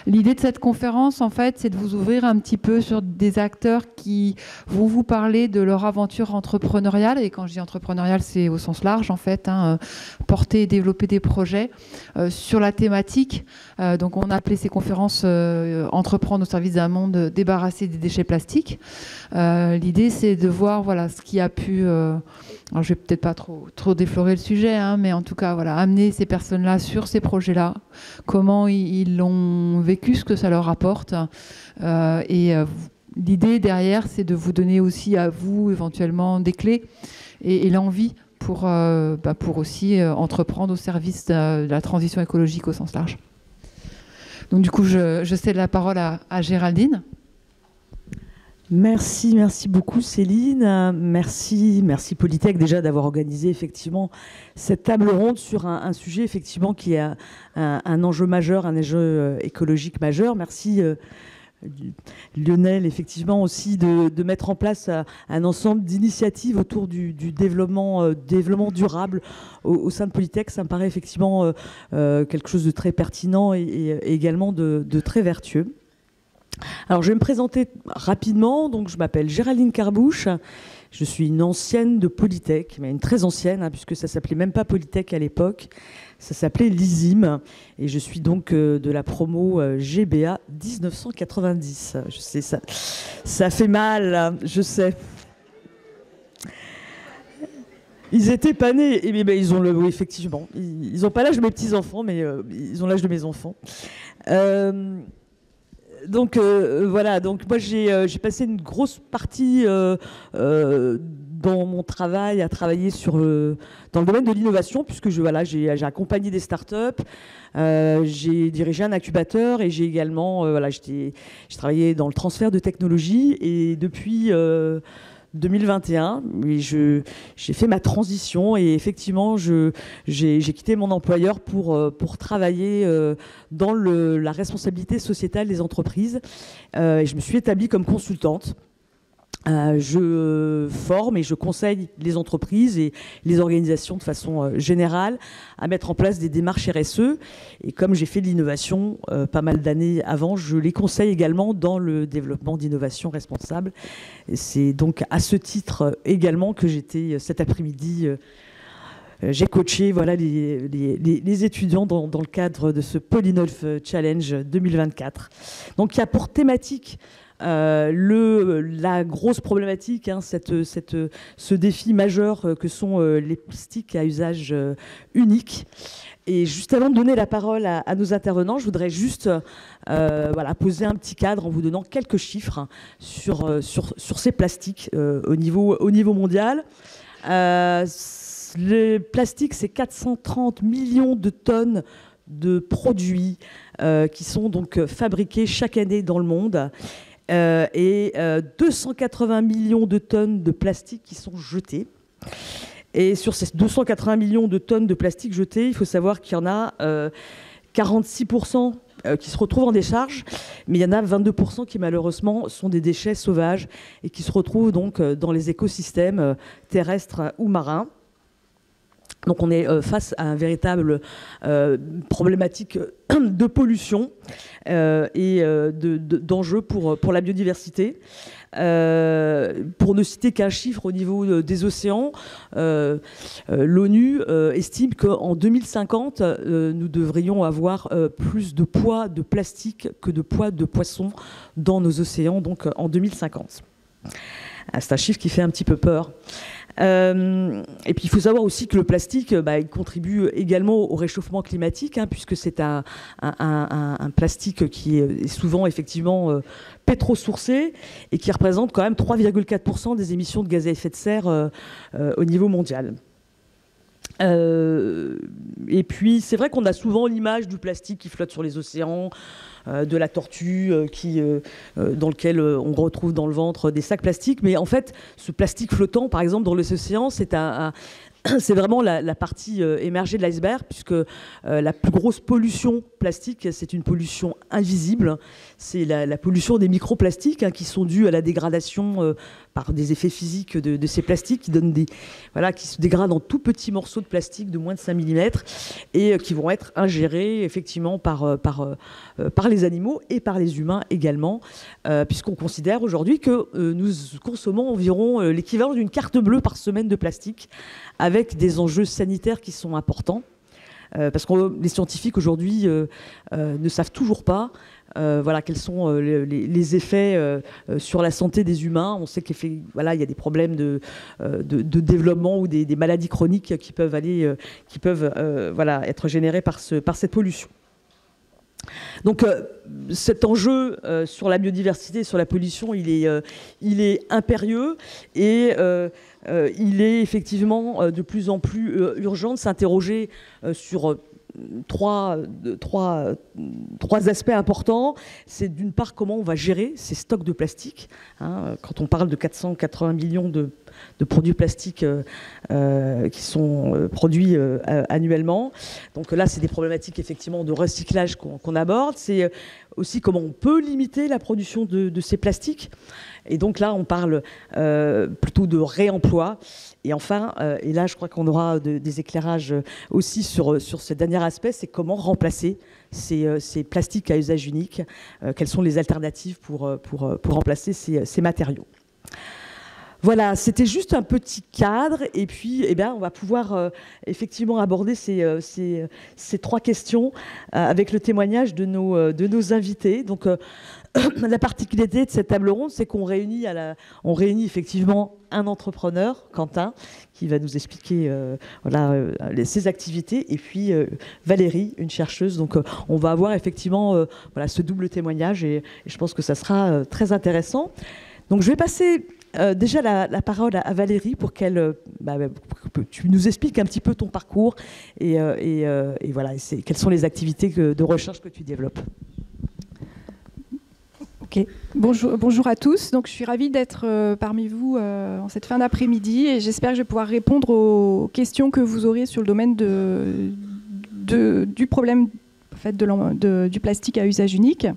L'idée de cette conférence, en fait, c'est de vous ouvrir un petit peu sur des acteurs qui vont vous parler de leur aventure entrepreneuriale. Et quand je dis entrepreneuriale, c'est au sens large, en fait, hein, porter et développer des projets sur la thématique. Donc, on a appelé ces conférences Entreprendre au service d'un monde débarrassé des déchets plastiques. L'idée, c'est de voir voilà, ce qui a pu... alors, je vais peut-être pas trop déflorer le sujet, hein, mais en tout cas, voilà, amener ces personnes-là sur ces projets-là, comment ils l'ont vécu, ce que ça leur apporte. L'idée derrière, c'est de vous donner aussi à vous, éventuellement, des clés et l'envie pour aussi entreprendre au service de la transition écologique au sens large. Donc, du coup, je cède la parole à Géraldine. Merci beaucoup Céline. Merci Polytech déjà d'avoir organisé effectivement cette table ronde sur un sujet effectivement qui est un enjeu majeur, un enjeu écologique majeur. Merci Lionel effectivement aussi de mettre en place un ensemble d'initiatives autour du développement durable au sein de Polytech. Ça me paraît effectivement quelque chose de très pertinent et également de très vertueux. Alors, je vais me présenter rapidement. Donc, je m'appelle Géraldine Carbouche. Je suis une ancienne de Polytech, mais une très ancienne, hein, puisque ça s'appelait même pas Polytech à l'époque. Ça s'appelait l'ISIM. Et je suis donc de la promo GBA 1990. Je sais, ça fait mal, hein, je sais. Ils étaient pas nés. Mais ils ont oui, effectivement. Ils n'ont pas l'âge de mes petits-enfants, mais ils ont l'âge de mes enfants. Donc voilà, donc moi j'ai passé une grosse partie dans mon travail à travailler dans le domaine de l'innovation, puisque j'ai accompagné des startups, j'ai dirigé un incubateur et j'ai également j'ai travaillé dans le transfert de technologie et depuis 2021, j'ai fait ma transition et effectivement, j'ai quitté mon employeur pour travailler dans la responsabilité sociétale des entreprises. Et je me suis établie comme consultante. Je forme et je conseille les entreprises et les organisations de façon générale à mettre en place des démarches RSE. Et comme j'ai fait de l'innovation pas mal d'années avant, je les conseille également dans le développement d'innovation responsable. Et c'est donc à ce titre également que j'étais cet après-midi. J'ai coaché les étudiants dans le cadre de ce Polynolf Challenge 2024. Donc il y a pour thématique la grosse problématique, hein, ce défi majeur que sont les plastiques à usage unique. Et juste avant de donner la parole à nos intervenants, je voudrais juste poser un petit cadre en vous donnant quelques chiffres hein, sur ces plastiques au niveau mondial. Le plastique, c'est 430 millions de tonnes de produits qui sont donc fabriqués chaque année dans le monde. Et 280 millions de tonnes de plastique qui sont jetées. Et sur ces 280 millions de tonnes de plastique jetées, il faut savoir qu'il y en a 46% qui se retrouvent en décharge, mais il y en a 22% qui malheureusement sont des déchets sauvages et qui se retrouvent donc dans les écosystèmes terrestres ou marins. Donc on est face à un véritable problématique de pollution et d'enjeux pour la biodiversité. Pour ne citer qu'un chiffre au niveau des océans, l'ONU estime qu'en 2050, nous devrions avoir plus de poids de plastique que de poids de poisson dans nos océans, donc en 2050. C'est un chiffre qui fait un petit peu peur. Et puis il faut savoir aussi que le plastique il contribue également au réchauffement climatique hein, puisque c'est un plastique qui est souvent effectivement pétrosourcé et qui représente quand même 3,4% des émissions de gaz à effet de serre au niveau mondial. Et puis c'est vrai qu'on a souvent l'image du plastique qui flotte sur les océans, de la tortue dans lequel on retrouve dans le ventre des sacs plastiques. Mais en fait, ce plastique flottant, par exemple, dans les océans, c'est un c'est vraiment la partie émergée de l'iceberg, puisque la plus grosse pollution plastique, c'est une pollution invisible. C'est la pollution des microplastiques, hein, qui sont dus à la dégradation par des effets physiques de ces plastiques qui se dégradent en tout petits morceaux de plastique de moins de 5 mm et qui vont être ingérés effectivement par les animaux et par les humains également, puisqu'on considère aujourd'hui que nous consommons environ l'équivalent d'une carte bleue par semaine de plastique, avec des enjeux sanitaires qui sont importants, parce que les scientifiques aujourd'hui ne savent toujours pas quels sont les effets sur la santé des humains. On sait qu'il y a des problèmes de développement ou des maladies chroniques qui peuvent être générées par cette pollution. Donc cet enjeu sur la biodiversité, sur la pollution, il est impérieux et il est effectivement de plus en plus urgent de s'interroger sur trois aspects importants. C'est d'une part comment on va gérer ces stocks de plastique, hein, quand on parle de 480 millions de produits plastiques qui sont produits annuellement. Donc là, c'est des problématiques effectivement de recyclage qu'on aborde. C'est aussi comment on peut limiter la production de ces plastiques. Et donc là, on parle plutôt de réemploi. Et enfin, et là, je crois qu'on aura des éclairages aussi sur ce dernier aspect, c'est comment remplacer ces plastiques à usage unique. Quelles sont les alternatives pour remplacer ces matériaux. Voilà, c'était juste un petit cadre, et puis on va pouvoir effectivement aborder ces trois questions avec le témoignage de nos invités. Donc, la particularité de cette table ronde, c'est qu'on réunit effectivement un entrepreneur, Quentin, qui va nous expliquer ses activités, et puis Valérie, une chercheuse. Donc, on va avoir effectivement ce double témoignage, et je pense que ça sera très intéressant. Donc, je vais passer déjà la parole à Valérie pour que tu nous expliques un petit peu ton parcours et quelles sont les activités de recherche que tu développes. Ok. Bonjour à tous. Donc, je suis ravie d'être parmi vous en cette fin d'après-midi et j'espère que je vais pouvoir répondre aux questions que vous aurez sur le domaine du problème en fait, du plastique à usage unique.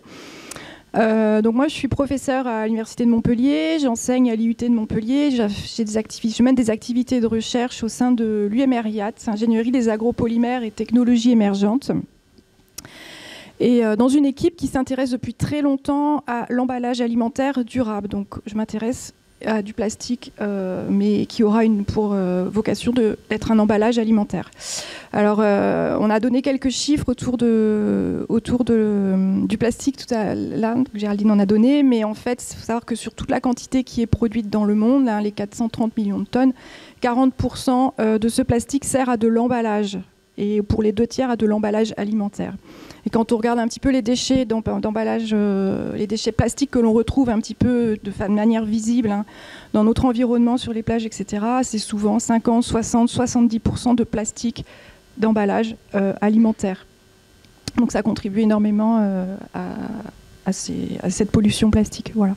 Donc moi, je suis professeure à l'Université de Montpellier, j'enseigne à l'IUT de Montpellier, je mène des activités de recherche au sein de l'UMR-IAT, Ingénierie des agropolymères et technologies émergentes. Et dans une équipe qui s'intéresse depuis très longtemps à l'emballage alimentaire durable. Donc je m'intéresse à du plastique, mais qui aura pour vocation d'être un emballage alimentaire. Alors, on a donné quelques chiffres autour du plastique tout à l'heure, Géraldine en a donné, mais en fait, il faut savoir que sur toute la quantité qui est produite dans le monde, les 430 millions de tonnes, 40% de ce plastique sert à de l'emballage, et pour les 2/3 à de l'emballage alimentaire. Et quand on regarde un petit peu les déchets d'emballage, les déchets plastiques que l'on retrouve un petit peu de manière visible dans notre environnement, sur les plages, etc., c'est souvent 50, 60, 70% de plastique d'emballage alimentaire. Donc ça contribue énormément à cette pollution plastique. Voilà.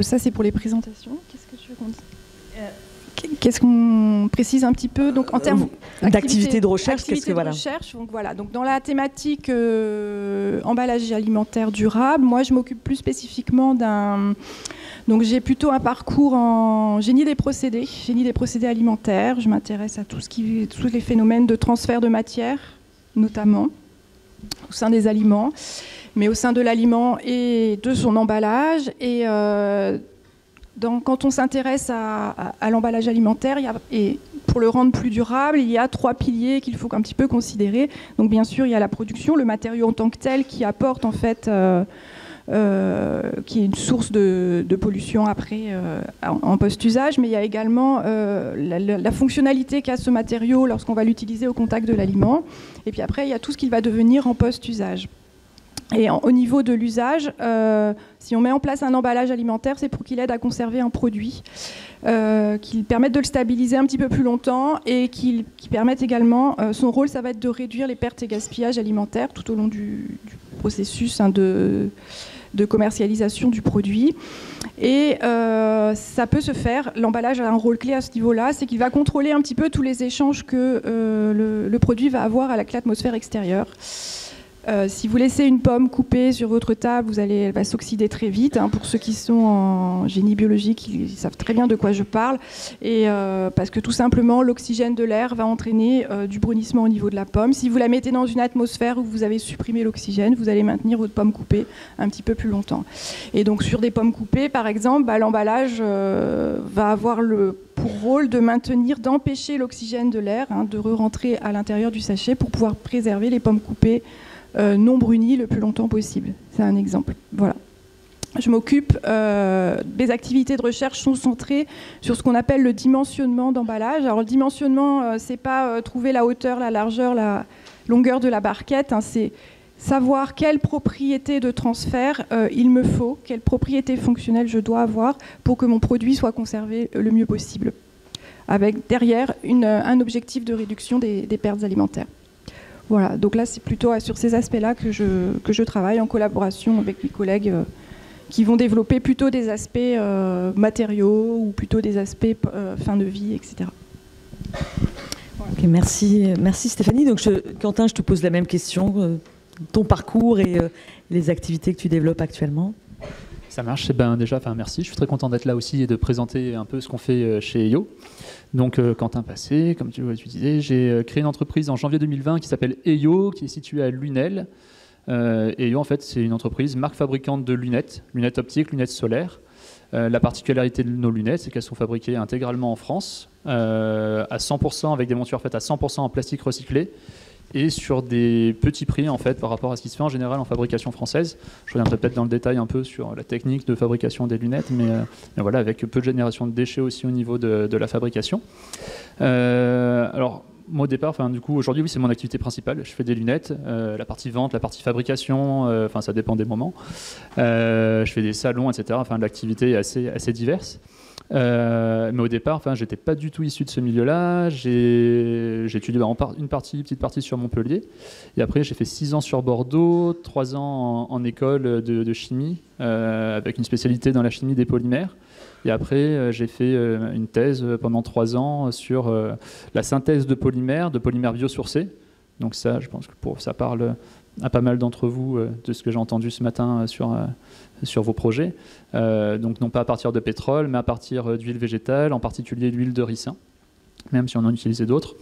Ça, c'est pour les présentations. Qu'est-ce que tu veux qu'on dise ? Qu'est-ce qu'on précise un petit peu donc, en termes d'activité de recherche, donc dans la thématique emballage alimentaire durable, moi je m'occupe plus spécifiquement donc j'ai plutôt un parcours en génie des procédés alimentaires. Je m'intéresse à tous les phénomènes de transfert de matière, notamment au sein des aliments, mais au sein de l'aliment et de son emballage. Et quand on s'intéresse à l'emballage alimentaire, et pour le rendre plus durable, il y a 3 piliers qu'il faut un petit peu considérer. Donc bien sûr, il y a la production, le matériau en tant que tel qui apporte en fait, qui est une source de pollution après en post-usage, mais il y a également la fonctionnalité qu'a ce matériau lorsqu'on va l'utiliser au contact de l'aliment. Et puis après, il y a tout ce qu'il va devenir en post-usage. Et au niveau de l'usage, si on met en place un emballage alimentaire, c'est pour qu'il aide à conserver un produit, qu'il permette de le stabiliser un petit peu plus longtemps et qu'il permette également, son rôle, ça va être de réduire les pertes et gaspillages alimentaires tout au long du processus de commercialisation du produit. Et ça peut se faire, l'emballage a un rôle clé à ce niveau-là, c'est qu'il va contrôler un petit peu tous les échanges que le produit va avoir avec l'atmosphère extérieure. Si vous laissez une pomme coupée sur votre table, elle va s'oxyder très vite. Hein. Pour ceux qui sont en génie biologique, ils savent très bien de quoi je parle. Et parce que tout simplement, l'oxygène de l'air va entraîner du brunissement au niveau de la pomme. Si vous la mettez dans une atmosphère où vous avez supprimé l'oxygène, vous allez maintenir votre pomme coupée un petit peu plus longtemps. Et donc sur des pommes coupées, par exemple, l'emballage va avoir pour rôle de maintenir, d'empêcher l'oxygène de l'air de re-rentrer à l'intérieur du sachet pour pouvoir préserver les pommes coupées non brunies le plus longtemps possible. C'est un exemple. Voilà. Je m'occupe, mes activités de recherche sont centrées sur ce qu'on appelle le dimensionnement d'emballage. Alors le dimensionnement, c'est pas trouver la hauteur, la largeur, la longueur de la barquette, c'est savoir quelle propriété de transfert il me faut, quelle propriété fonctionnelle je dois avoir pour que mon produit soit conservé le mieux possible, avec derrière un objectif de réduction des pertes alimentaires. Voilà, donc là c'est plutôt sur ces aspects-là que je travaille en collaboration avec mes collègues qui vont développer plutôt des aspects matériaux ou plutôt des aspects fin de vie, etc. Voilà. Okay, merci Stéphanie. Donc Quentin, je te pose la même question, ton parcours et les activités que tu développes actuellement. Ça marche, déjà, merci, je suis très content d'être là aussi et de présenter un peu ce qu'on fait chez EYO. Donc Quentin Passé, comme tu disais, j'ai créé une entreprise en janvier 2020 qui s'appelle EYO, qui est située à Lunel. EYO, en fait, c'est une entreprise, marque fabricante de lunettes optiques, lunettes solaires. La particularité de nos lunettes, c'est qu'elles sont fabriquées intégralement en France, à 100%, avec des montures faites à 100% en plastique recyclé, et sur des petits prix en fait par rapport à ce qui se fait en général en fabrication française. Je reviendrai peut-être dans le détail un peu sur la technique de fabrication des lunettes, mais voilà, avec peu de génération de déchets aussi au niveau de la fabrication. Alors moi au départ, du coup aujourd'hui oui c'est mon activité principale. Je fais des lunettes, la partie vente, la partie fabrication, ça dépend des moments. Je fais des salons, etc. L'activité est assez diverse. Mais au départ, j'étais pas du tout issu de ce milieu-là. J'ai étudié une petite partie sur Montpellier, et après j'ai fait 6 ans sur Bordeaux, 3 ans en école de chimie, avec une spécialité dans la chimie des polymères. Et après, j'ai fait une thèse pendant 3 ans sur la synthèse de polymères biosourcés. Donc ça, je pense que ça parle à pas mal d'entre vous de ce que j'ai entendu ce matin sur vos projets. Donc non pas à partir de pétrole, mais à partir d'huile végétale, en particulier l'huile de ricin, même si on en utilisait d'autres.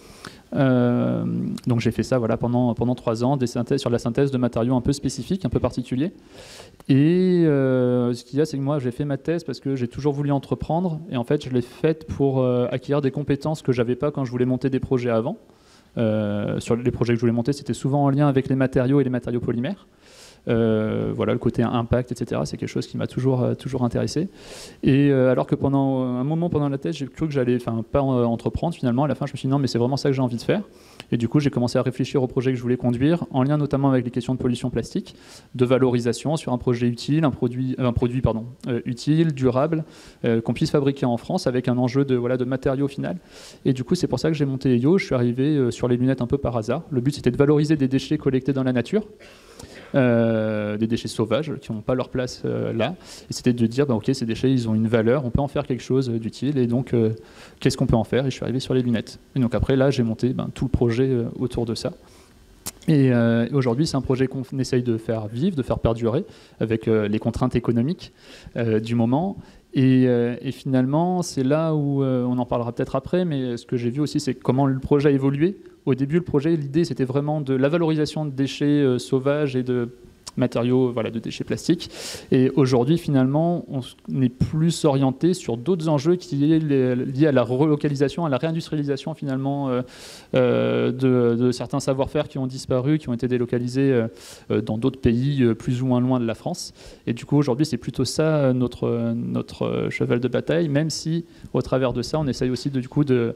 Donc j'ai fait ça pendant 3 ans, sur la synthèse de matériaux un peu spécifiques, un peu particuliers. Et ce qu'il y a, c'est que moi j'ai fait ma thèse parce que j'ai toujours voulu entreprendre, et en fait je l'ai faite pour acquérir des compétences que j'avais pas quand je voulais monter des projets avant. Sur les projets que je voulais monter, c'était souvent en lien avec les matériaux et les matériaux polymères. Le côté impact, etc., c'est quelque chose qui m'a toujours intéressé. Et alors que pendant un moment pendant la thèse, j'ai cru que j'allais pas entreprendre, finalement, à la fin, je me suis dit non, mais c'est vraiment ça que j'ai envie de faire. Et du coup, j'ai commencé à réfléchir au projet que je voulais conduire, en lien notamment avec les questions de pollution plastique, de valorisation sur un projet utile, un produit utile, durable, qu'on puisse fabriquer en France avec un enjeu de matériaux final. Et du coup, c'est pour ça que j'ai monté EYO. Je suis arrivé sur les lunettes un peu par hasard. Le but, c'était de valoriser des déchets collectés dans la nature. Des déchets sauvages qui n'ont pas leur place là, et c'était de dire ok, ces déchets ils ont une valeur, on peut en faire quelque chose d'utile, et donc qu'est-ce qu'on peut en faire, et je suis arrivé sur les lunettes, et donc après là j'ai monté tout le projet autour de ça. Et aujourd'hui, c'est un projet qu'on essaye de faire vivre, de faire perdurer avec les contraintes économiques du moment. Et finalement, c'est là où on en parlera peut-être après, mais ce que j'ai vu aussi, c'est comment le projet a évolué. Au début, le projet, l'idée, c'était vraiment de la valorisation de déchets sauvages et de matériaux, de déchets plastiques. Et aujourd'hui, finalement, on est plus orienté sur d'autres enjeux qui sont liés à la relocalisation, à la réindustrialisation, finalement, de certains savoir-faire qui ont disparu, qui ont été délocalisés dans d'autres pays plus ou moins loin de la France. Et du coup, aujourd'hui, c'est plutôt ça notre cheval de bataille, même si, au travers de ça, on essaye aussi de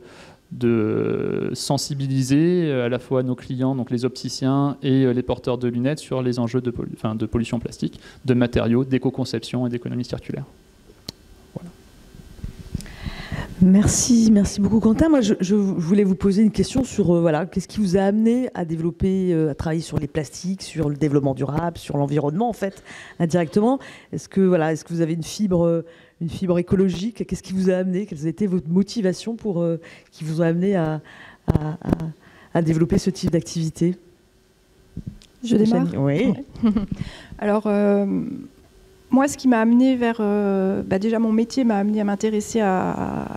sensibiliser à la fois nos clients, donc les opticiens et les porteurs de lunettes, sur les enjeux de pollution plastique, de matériaux, d'éco-conception et d'économie circulaire. Voilà. Merci beaucoup Quentin. Moi, je voulais vous poser une question sur voilà, qu'est-ce qui vous a amené à développer, à travailler sur les plastiques, sur le développement durable, sur l'environnement en fait, indirectement. Est-ce que vous avez une fibre écologique? Qu'est-ce qui vous a amené? Quelles étaient vos motivations qui vous ont amené à développer ce type d'activité? Je démarre. Oui. Alors, moi, ce qui m'a amené vers... déjà, mon métier m'a amené à m'intéresser à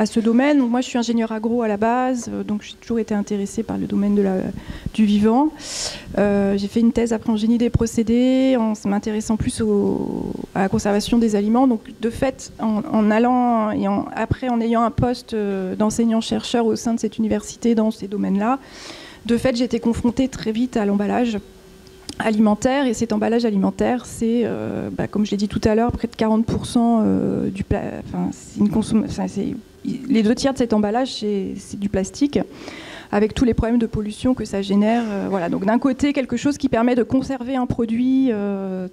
ce domaine. Donc, moi, je suis ingénieure agro à la base, donc j'ai toujours été intéressée par le domaine du vivant. J'ai fait une thèse après en génie des procédés, en m'intéressant plus à la conservation des aliments. Donc, de fait, en allant et en ayant un poste d'enseignant-chercheur au sein de cette université dans ces domaines-là, de fait, j'ai été confrontée très vite à l'emballage alimentaire, et cet emballage alimentaire, c'est, comme je l'ai dit tout à l'heure, près de 40% les 2 tiers de cet emballage, c'est du plastique, avec tous les problèmes de pollution que ça génère. Voilà. Donc d'un côté, quelque chose qui permet de conserver un produit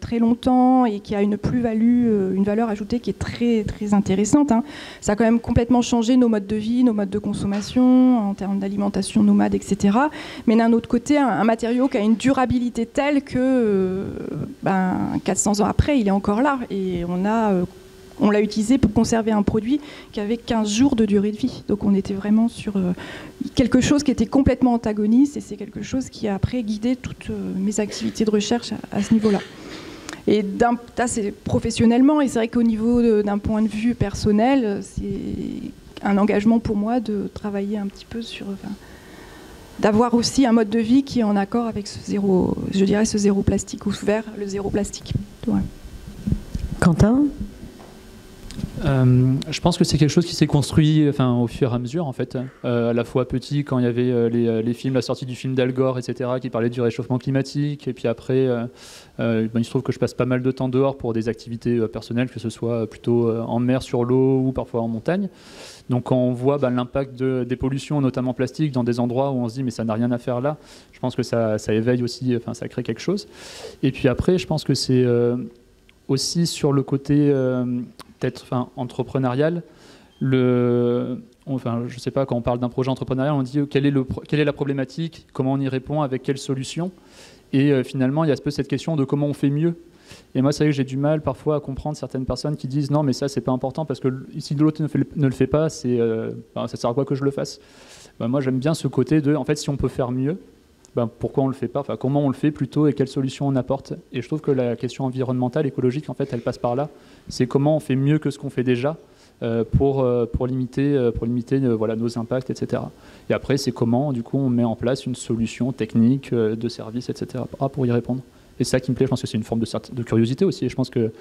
très longtemps et qui a une plus-value, une valeur ajoutée qui est très, très intéressante. Hein. Ça a quand même complètement changé nos modes de vie, nos modes de consommation, en termes d'alimentation nomade, etc. Mais d'un autre côté, un matériau qui a une durabilité telle que 400 ans après, il est encore là. Et on l'a utilisé pour conserver un produit qui avait 15 jours de durée de vie. Donc on était vraiment sur quelque chose qui était complètement antagoniste, et c'est quelque chose qui a après guidé toutes mes activités de recherche à ce niveau-là. Et c'est professionnellement, et c'est vrai qu'au niveau d'un point de vue personnel, c'est un engagement pour moi de travailler un petit peu sur... d'avoir aussi un mode de vie qui est en accord avec ce zéro plastique, ou vers le zéro plastique. Ouais. Quentin ? Je pense que c'est quelque chose qui s'est construit au fur et à mesure, en fait. À la fois petit, quand il y avait les films, la sortie du film d'Al Gore, etc., qui parlait du réchauffement climatique. Et puis après, il se trouve que je passe pas mal de temps dehors pour des activités personnelles, que ce soit plutôt en mer, sur l'eau, ou parfois en montagne. Donc quand on voit l'impact des pollutions, notamment plastiques, dans des endroits où on se dit mais ça n'a rien à faire là, je pense que ça éveille aussi, ça crée quelque chose. Et puis après, je pense que c'est aussi sur le côté... entrepreneurial, je sais pas, quand on parle d'un projet entrepreneurial, on dit quelle est la problématique, comment on y répond, avec quelle solution, et finalement il y a un peu cette question de comment on fait mieux. Et moi c'est vrai que j'ai du mal parfois à comprendre certaines personnes qui disent non mais ça c'est pas important parce que si l'autre ne le fait pas, ça sert à quoi que je le fasse. Moi j'aime bien ce côté de en fait si on peut faire mieux, pourquoi on le fait pas, comment on le fait plutôt et quelles solutions on apporte. Et je trouve que la question environnementale, écologique, en fait, elle passe par là. C'est comment on fait mieux que ce qu'on fait déjà pour limiter nos impacts, etc. Et après, c'est comment, du coup, on met en place une solution technique de service, etc. pour y répondre. Et c'est ça qui me plaît, je pense que c'est une forme de curiosité aussi. Et je pense que,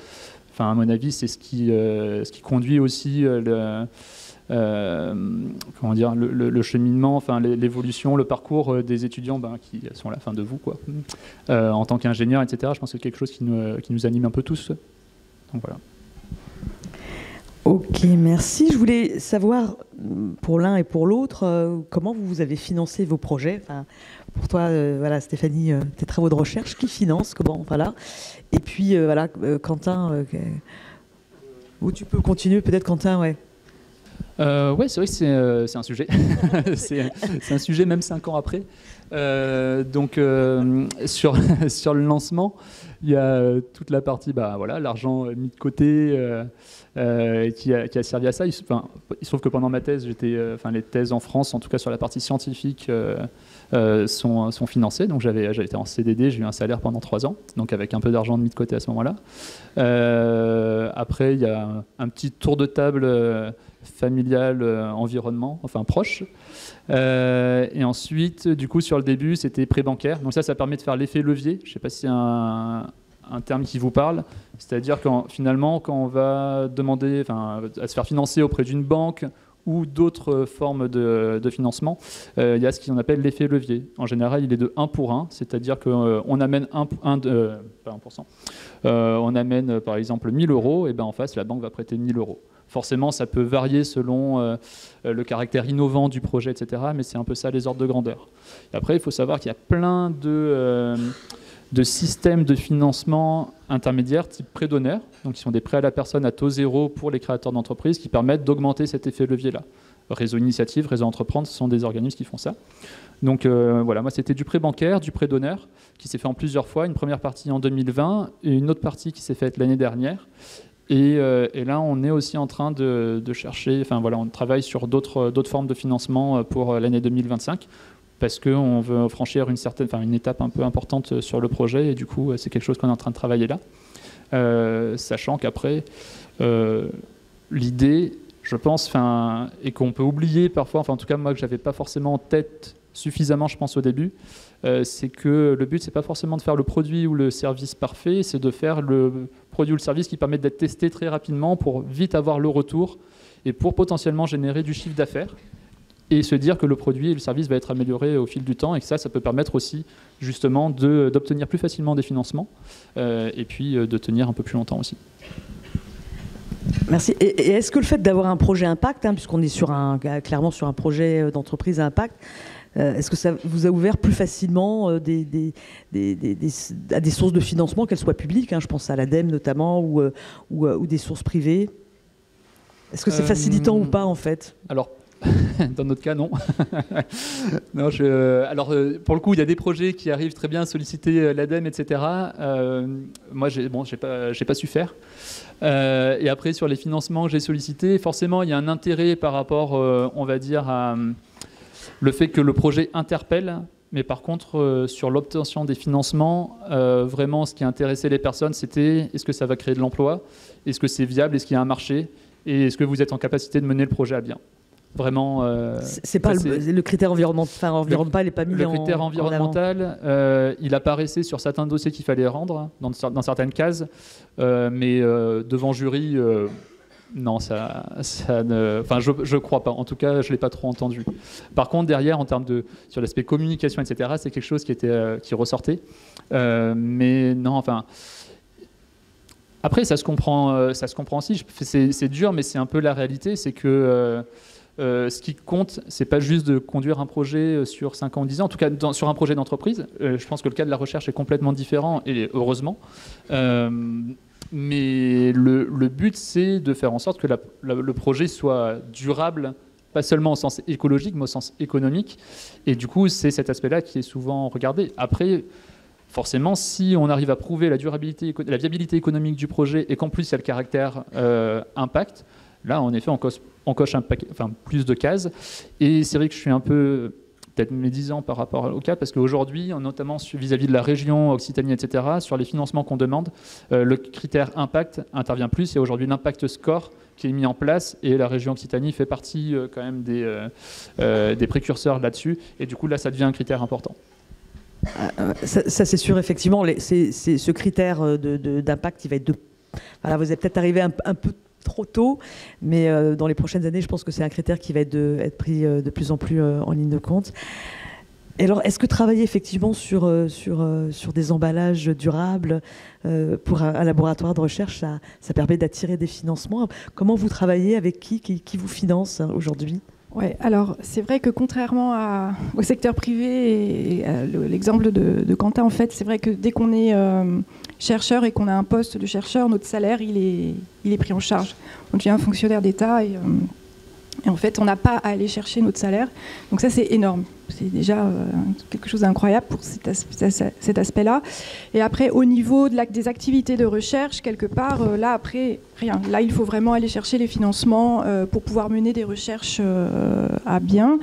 à mon avis, c'est ce qui conduit aussi le cheminement, l'évolution, le parcours des étudiants qui sont à la fin de vous, quoi. En tant qu'ingénieur, etc. Je pense que c'est quelque chose qui nous anime un peu tous. Donc voilà. Ok, merci. Je voulais savoir, pour l'un et pour l'autre, comment vous avez financé vos projets. Pour toi, Stéphanie, tes travaux de recherche, qui finance, comment, voilà. Et puis, Quentin, où tu peux continuer, peut-être, Quentin, ouais. Ouais, c'est vrai que c'est un sujet. c'est un sujet même 5 ans après. Sur le lancement, il y a toute la partie, l'argent mis de côté qui a servi à ça. Il se trouve que pendant ma thèse, les thèses en France, en tout cas sur la partie scientifique, sont financées. Donc j'avais été en CDD, j'ai eu un salaire pendant 3 ans, donc avec un peu d'argent mis de côté à ce moment-là. Après, il y a un petit tour de table familial, environnement, proche. Et ensuite, du coup, sur le début, c'était prêt bancaire. Donc ça permet de faire l'effet levier. Je ne sais pas si c'est un terme qui vous parle. C'est-à-dire finalement, quand on va demander à se faire financer auprès d'une banque ou d'autres formes de financement, il y a ce qu'on appelle l'effet levier. En général, il est de 1 pour 1, c'est-à-dire qu'on amène pas 1%. On amène par exemple 1 000 €, et en face, la banque va prêter 1 000 €. Forcément, ça peut varier selon le caractère innovant du projet, etc. Mais c'est un peu ça les ordres de grandeur. Et après, il faut savoir qu'il y a plein de systèmes de financement intermédiaires type prêt d'honneur, donc qui sont des prêts à la personne à taux zéro pour les créateurs d'entreprises qui permettent d'augmenter cet effet levier-là. Réseau Initiative, Réseau Entreprendre, ce sont des organismes qui font ça. Donc voilà, moi c'était du prêt bancaire, du prêt d'honneur, qui s'est fait en plusieurs fois, une première partie en 2020 et une autre partie qui s'est faite l'année dernière. Et là, on est aussi en train de chercher, enfin voilà, on travaille sur d'autres formes de financement pour l'année 2025, parce qu'on veut franchir une étape un peu importante sur le projet, et du coup, c'est quelque chose qu'on est en train de travailler là. Sachant qu'après, l'idée, je pense, et qu'on peut oublier parfois, en tout cas moi que j'avais pas forcément en tête suffisamment, je pense au début, c'est que le but c'est pas forcément de faire le produit ou le service parfait, c'est de faire le produit ou le service qui permet d'être testé très rapidement pour vite avoir le retour et pour potentiellement générer du chiffre d'affaires et se dire que le produit et le service va être amélioré au fil du temps et que ça peut permettre aussi justement d'obtenir plus facilement des financements et puis de tenir un peu plus longtemps aussi. Merci. Et est-ce que le fait d'avoir un projet impact, puisqu'on est clairement sur un projet d'entreprise à impact, est-ce que ça vous a ouvert plus facilement à des sources de financement, qu'elles soient publiques, je pense à l'ADEME notamment, ou des sources privées? Est-ce que c'est facilitant ou pas en fait? Alors, dans notre cas, non. Non, alors, pour le coup, il y a des projets qui arrivent très bien à solliciter l'ADEME, etc. Moi, j'ai pas su faire. Et après, sur les financements que j'ai sollicités, forcément, il y a un intérêt par rapport, on va dire, à le fait que le projet interpelle. Mais par contre, sur l'obtention des financements, vraiment, ce qui intéressait les personnes, c'était est-ce que ça va créer de l'emploi? Est-ce que c'est viable? Est-ce qu'il y a un marché? Et est-ce que vous êtes en capacité de mener le projet à bien? Vraiment. C'est pas le critère environnemental n'est pas mis en avant. Le critère environnemental, il apparaissait sur certains dossiers qu'il fallait rendre, dans certaines cases, mais devant jury, non, je crois pas. En tout cas, je l'ai pas trop entendu. Par contre, derrière, en termes sur l'aspect communication, etc., c'est quelque chose qui ressortait. Mais non, enfin. Après, ça se comprend aussi. C'est dur, mais c'est un peu la réalité. C'est que ce qui compte, c'est pas juste de conduire un projet sur 5 ans ou 10 ans. En tout cas, sur un projet d'entreprise, je pense que le cas de la recherche est complètement différent, et heureusement. Mais le but, c'est de faire en sorte que le projet soit durable, pas seulement au sens écologique, mais au sens économique. Et du coup, c'est cet aspect-là qui est souvent regardé. Après, forcément, si on arrive à prouver la viabilité économique du projet et qu'en plus, il y a le caractère impact, là, en effet, on coche plus de cases. Et c'est vrai que je suis un peu peut-être médisant par rapport au cas, parce qu'aujourd'hui, notamment vis-à-vis de la région Occitanie, etc., sur les financements qu'on demande, le critère impact intervient plus. Il y a aujourd'hui l'impact score qui est mis en place, et la région Occitanie fait partie quand même des précurseurs là-dessus. Et du coup, là, ça devient un critère important. Ça c'est sûr, effectivement. Ce critère d'impact, il va être Voilà, vous êtes peut-être arrivé un peu trop tôt, mais dans les prochaines années, je pense que c'est un critère qui va être pris de plus en plus en ligne de compte. Et alors, est-ce que travailler effectivement sur des emballages durables pour un laboratoire de recherche, ça permet d'attirer des financements? Comment vous travaillez? Avec qui vous finance aujourd'hui? Oui, alors c'est vrai que contrairement au secteur privé et à l'exemple de Quentin, en fait, c'est vrai que dès qu'on est chercheur et qu'on a un poste de chercheur, notre salaire, il est pris en charge. On devient un fonctionnaire d'État et en fait, on n'a pas à aller chercher notre salaire. Donc ça, c'est énorme. C'est déjà quelque chose d'incroyable pour cet aspect-là. Et après, au niveau des activités de recherche, quelque part, là, après, rien. Là, il faut vraiment aller chercher les financements pour pouvoir mener des recherches à bien,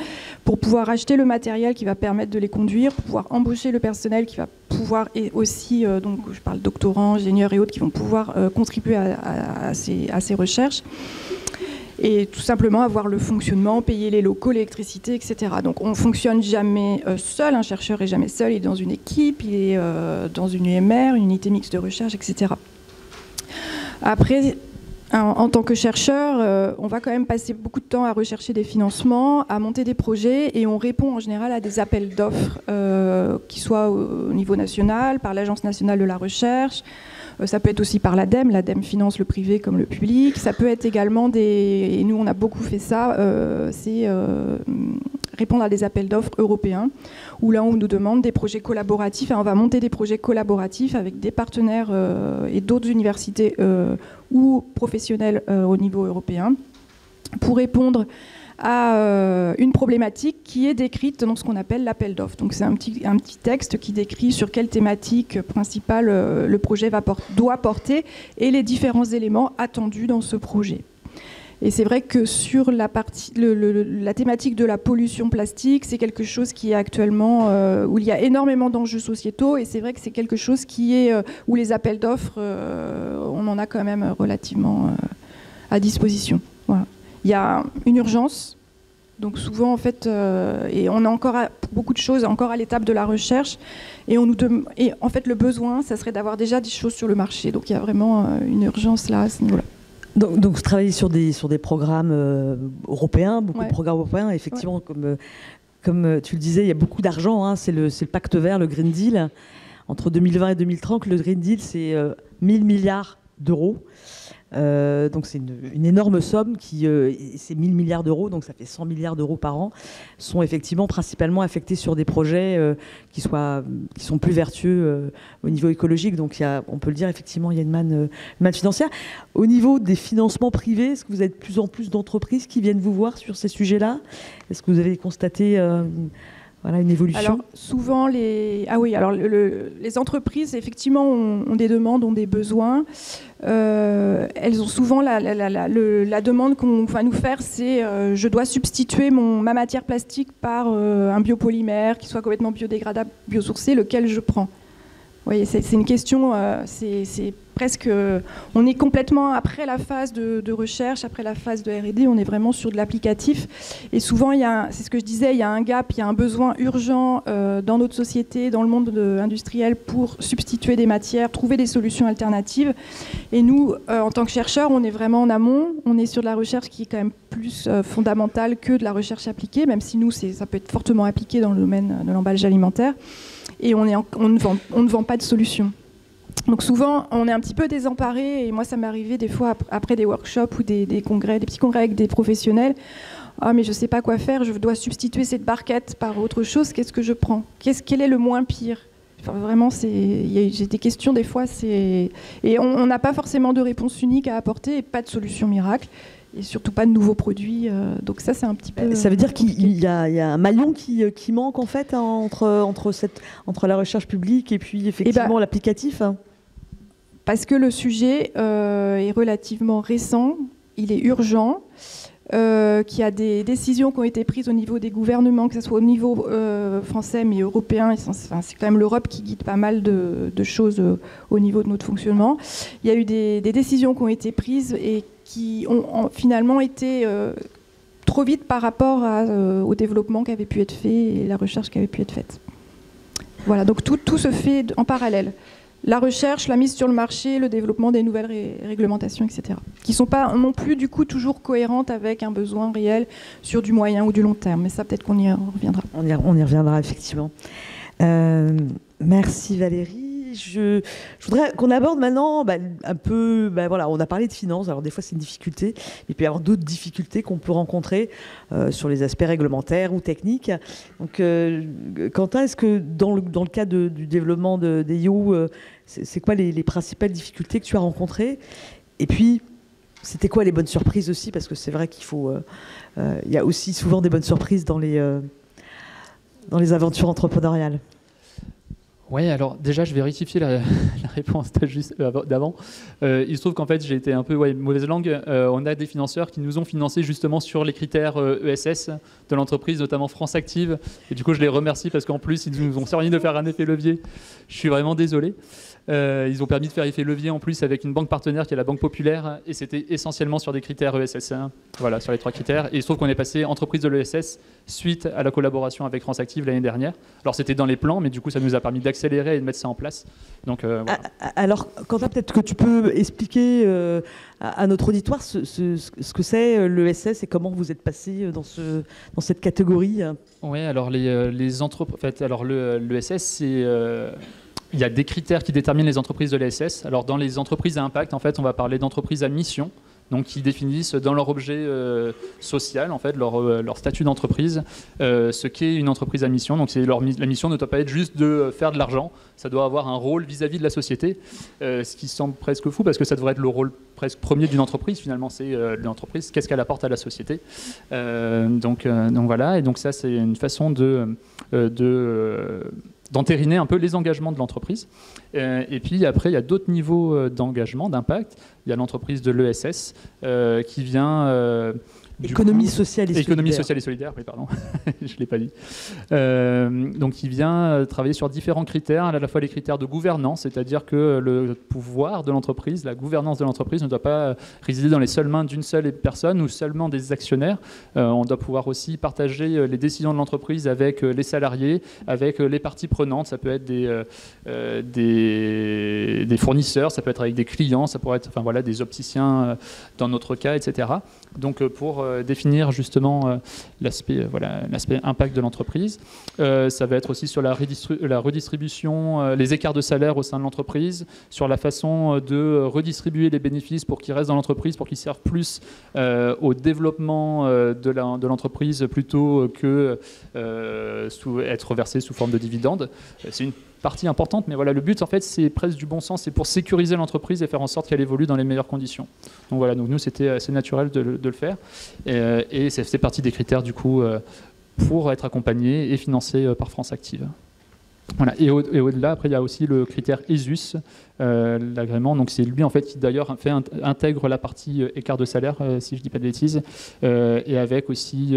pour pouvoir acheter le matériel qui va permettre de les conduire, pour pouvoir embaucher le personnel qui va pouvoir, et aussi, donc je parle doctorants, ingénieurs et autres, qui vont pouvoir contribuer à ces recherches. Et tout simplement avoir le fonctionnement, payer les locaux, l'électricité, etc. Donc on ne fonctionne jamais seul, un chercheur n'est jamais seul, il est dans une équipe, il est dans une UMR, une unité mixte de recherche, etc. Après, en tant que chercheur, on va quand même passer beaucoup de temps à rechercher des financements, à monter des projets, et on répond en général à des appels d'offres, qui soient au niveau national, par l'Agence nationale de la recherche. Ça peut être aussi par l'ADEME. L'ADEME finance le privé comme le public. Ça peut être également et nous on a beaucoup fait ça, c'est répondre à des appels d'offres européens, où là on nous demande des projets collaboratifs, on va monter des projets collaboratifs avec des partenaires et d'autres universités ou professionnels au niveau européen, pour répondre à une problématique qui est décrite dans ce qu'on appelle l'appel d'offres. Donc c'est un petit texte qui décrit sur quelle thématique principale le projet doit porter et les différents éléments attendus dans ce projet. Et c'est vrai que sur la thématique de la pollution plastique, c'est quelque chose qui est actuellement, où il y a énormément d'enjeux sociétaux, et c'est vrai que c'est quelque chose qui est, où les appels d'offres, on en a quand même relativement à disposition. Voilà. Il y a une urgence, donc souvent en fait, et on a encore beaucoup de choses encore à l'étape de la recherche, et en fait le besoin, ça serait d'avoir déjà des choses sur le marché. Donc il y a vraiment une urgence là à ce niveau-là. Donc vous travaillez sur des programmes européens, beaucoup de programmes européens. Effectivement, comme tu le disais, il y a beaucoup d'argent. Hein, c'est le pacte vert, le Green Deal. Entre 2020 et 2030, le Green Deal, c'est 1000 milliards d'euros. Donc c'est une énorme somme c'est 1000 milliards d'euros, donc ça fait 100 milliards d'euros par an, sont effectivement principalement affectés sur des projets qui sont plus vertueux au niveau écologique. Donc on peut le dire, effectivement, il y a une manne financière. Au niveau des financements privés, est-ce que vous avez de plus en plus d'entreprises qui viennent vous voir sur ces sujets-là? Est-ce que vous avez constaté une évolution? Alors souvent les entreprises effectivement ont des demandes, ont des besoins. Elles ont souvent la demande qu'on va nous faire, c'est je dois substituer ma matière plastique par un biopolymère qui soit complètement biodégradable, biosourcé, lequel je prends. Vous voyez, c'est une question, c'est presque... on est complètement après la phase de recherche, après la phase de R&D, on est vraiment sur de l'applicatif. Et souvent, c'est ce que je disais, il y a un gap, il y a un besoin urgent dans notre société, dans le monde industriel, pour substituer des matières, trouver des solutions alternatives. Et nous, en tant que chercheurs, on est vraiment en amont, on est sur de la recherche qui est quand même plus fondamentale que de la recherche appliquée, même si nous, ça peut être fortement appliqué dans le domaine de l'emballage alimentaire. Et on ne vend pas de solution. Donc souvent, on est un petit peu désemparé, et moi ça m'est arrivé des fois après des workshops ou des congrès, des petits congrès avec des professionnels. Ah mais je ne sais pas quoi faire, je dois substituer cette barquette par autre chose, qu'est-ce que je prends? Quel est le moins pire? Enfin, vraiment, j'ai des questions des fois, et on n'a pas forcément de réponse unique à apporter, et pas de solution miracle. Et surtout pas de nouveaux produits. Donc ça, c'est un petit peu... Ça veut dire qu'il y a un maillon qui manque, en fait, entre la recherche publique et puis, effectivement, l'applicatif. Parce que le sujet est relativement récent, il est urgent, qu'il y a des décisions qui ont été prises au niveau des gouvernements, que ce soit au niveau français, mais européen. C'est quand même l'Europe qui guide pas mal de choses au niveau de notre fonctionnement. Il y a eu des décisions qui ont été prises et qui ont finalement été trop vite par rapport au développement qui avait pu être fait et la recherche qui avait pu être faite. Voilà, donc tout se fait en parallèle. La recherche, la mise sur le marché, le développement des nouvelles réglementations, etc. Qui ne sont pas non plus du coup toujours cohérentes avec un besoin réel sur du moyen ou du long terme. Mais ça, peut-être qu'on y reviendra. On y reviendra, effectivement. Merci Valérie. Je voudrais qu'on aborde maintenant un peu, on a parlé de finances, alors des fois c'est une difficulté, il peut y avoir d'autres difficultés qu'on peut rencontrer sur les aspects réglementaires ou techniques. Donc Quentin, est-ce que dans le cas du développement d'EYO, c'est quoi les principales difficultés que tu as rencontrées? Et puis, c'était quoi les bonnes surprises aussi? Parce que c'est vrai qu'il faut... il y a aussi souvent des bonnes surprises dans les aventures entrepreneuriales. Oui, alors déjà, je vais rectifier la réponse d'avant. Il se trouve qu'en fait, j'ai été un peu mauvaise langue. On a des financeurs qui nous ont financés justement sur les critères ESS de l'entreprise, notamment France Active. Et du coup, je les remercie parce qu'en plus, ils nous ont servi de faire un effet levier. Je suis vraiment désolé. Ils ont permis de faire effet levier en plus avec une banque partenaire qui est la Banque Populaire, et c'était essentiellement sur des critères ESS, voilà, sur les 3 critères. Et il se trouve qu'on est passé entreprise de l'ESS suite à la collaboration avec France Active l'année dernière. Alors c'était dans les plans, mais du coup ça nous a permis d'accélérer et de mettre ça en place. Donc, voilà. Alors Quentin, peut-être que tu peux expliquer à notre auditoire ce que c'est l'ESS et comment vous êtes passé dans cette catégorie. Oui, alors les entreprises, en fait, alors l'ESS c'est... il y a des critères qui déterminent les entreprises de l'ESS. Alors, dans les entreprises à impact, en fait, on va parler d'entreprises à mission. donc qui définissent dans leur objet social, en fait, leur statut d'entreprise, ce qu'est une entreprise à mission. Donc la mission ne doit pas être juste de faire de l'argent, ça doit avoir un rôle vis-à-vis de la société, ce qui semble presque fou parce que ça devrait être le rôle presque premier d'une entreprise. Finalement, c'est l'entreprise, qu'est-ce qu'elle apporte à la société. Donc voilà, et donc ça c'est une façon d'entériner un peu les engagements de l'entreprise. Et puis après, il y a d'autres niveaux d'engagement, d'impact. Il y a l'entreprise de l'ESS qui vient... Économie sociale et solidaire. Économie sociale et solidaire, oui, pardon, je ne l'ai pas dit. Donc, il vient travailler sur différents critères, à la fois les critères de gouvernance, c'est-à-dire que le pouvoir de l'entreprise, la gouvernance de l'entreprise ne doit pas résider dans les seules mains d'une seule personne ou seulement des actionnaires. On doit pouvoir aussi partager les décisions de l'entreprise avec les salariés, avec les parties prenantes. Ça peut être des fournisseurs, ça peut être avec des clients, ça pourrait être des opticiens dans notre cas, etc. Donc, pour définir justement l'aspect impact de l'entreprise. Ça va être aussi sur la redistribution, les écarts de salaire au sein de l'entreprise, sur la façon de redistribuer les bénéfices pour qu'ils restent dans l'entreprise, pour qu'ils servent plus au développement de l'entreprise plutôt que être versés sous forme de dividendes. C'est une partie importante, mais voilà, le but en fait c'est presque du bon sens, c'est pour sécuriser l'entreprise et faire en sorte qu'elle évolue dans les meilleures conditions. Donc voilà, donc nous c'était assez naturel de le faire et c'est partie des critères du coup pour être accompagné et financé par France Active. Voilà. Et au-delà, après il y a aussi le critère ESUS, l'agrément, donc c'est lui en fait qui d'ailleurs intègre la partie écart de salaire, si je ne dis pas de bêtises, et avec aussi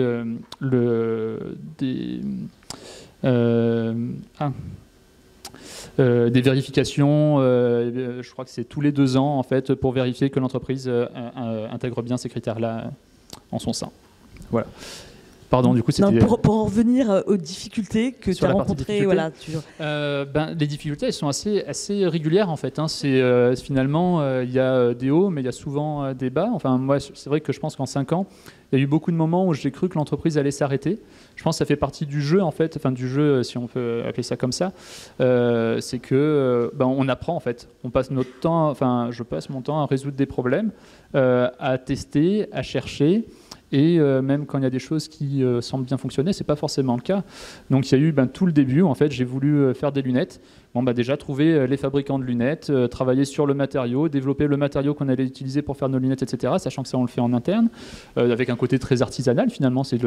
des vérifications, je crois que c'est tous les 2 ans en fait, pour vérifier que l'entreprise intègre bien ces critères-là en son sein. Voilà. Pardon, du coup, c'était... Pour en revenir aux difficultés que tu as rencontrées. Les difficultés, elles sont assez régulières, en fait. Hein. Finalement, il y a des hauts, mais il y a souvent des bas. Enfin, moi, c'est vrai que je pense qu'en 5 ans, il y a eu beaucoup de moments où j'ai cru que l'entreprise allait s'arrêter. Je pense que ça fait partie du jeu, en fait, enfin du jeu, si on peut appeler ça comme ça. C'est que on apprend, en fait. On passe notre temps, enfin, je passe mon temps à résoudre des problèmes, à tester, à chercher. Et même quand il y a des choses qui semblent bien fonctionner, c'est pas forcément le cas. Donc il y a eu tout le début, en fait, j'ai voulu faire des lunettes. Déjà trouver les fabricants de lunettes, travailler sur le matériau, développer le matériau qu'on allait utiliser pour faire nos lunettes, etc. Sachant que ça, on le fait en interne, avec un côté très artisanal finalement. C'est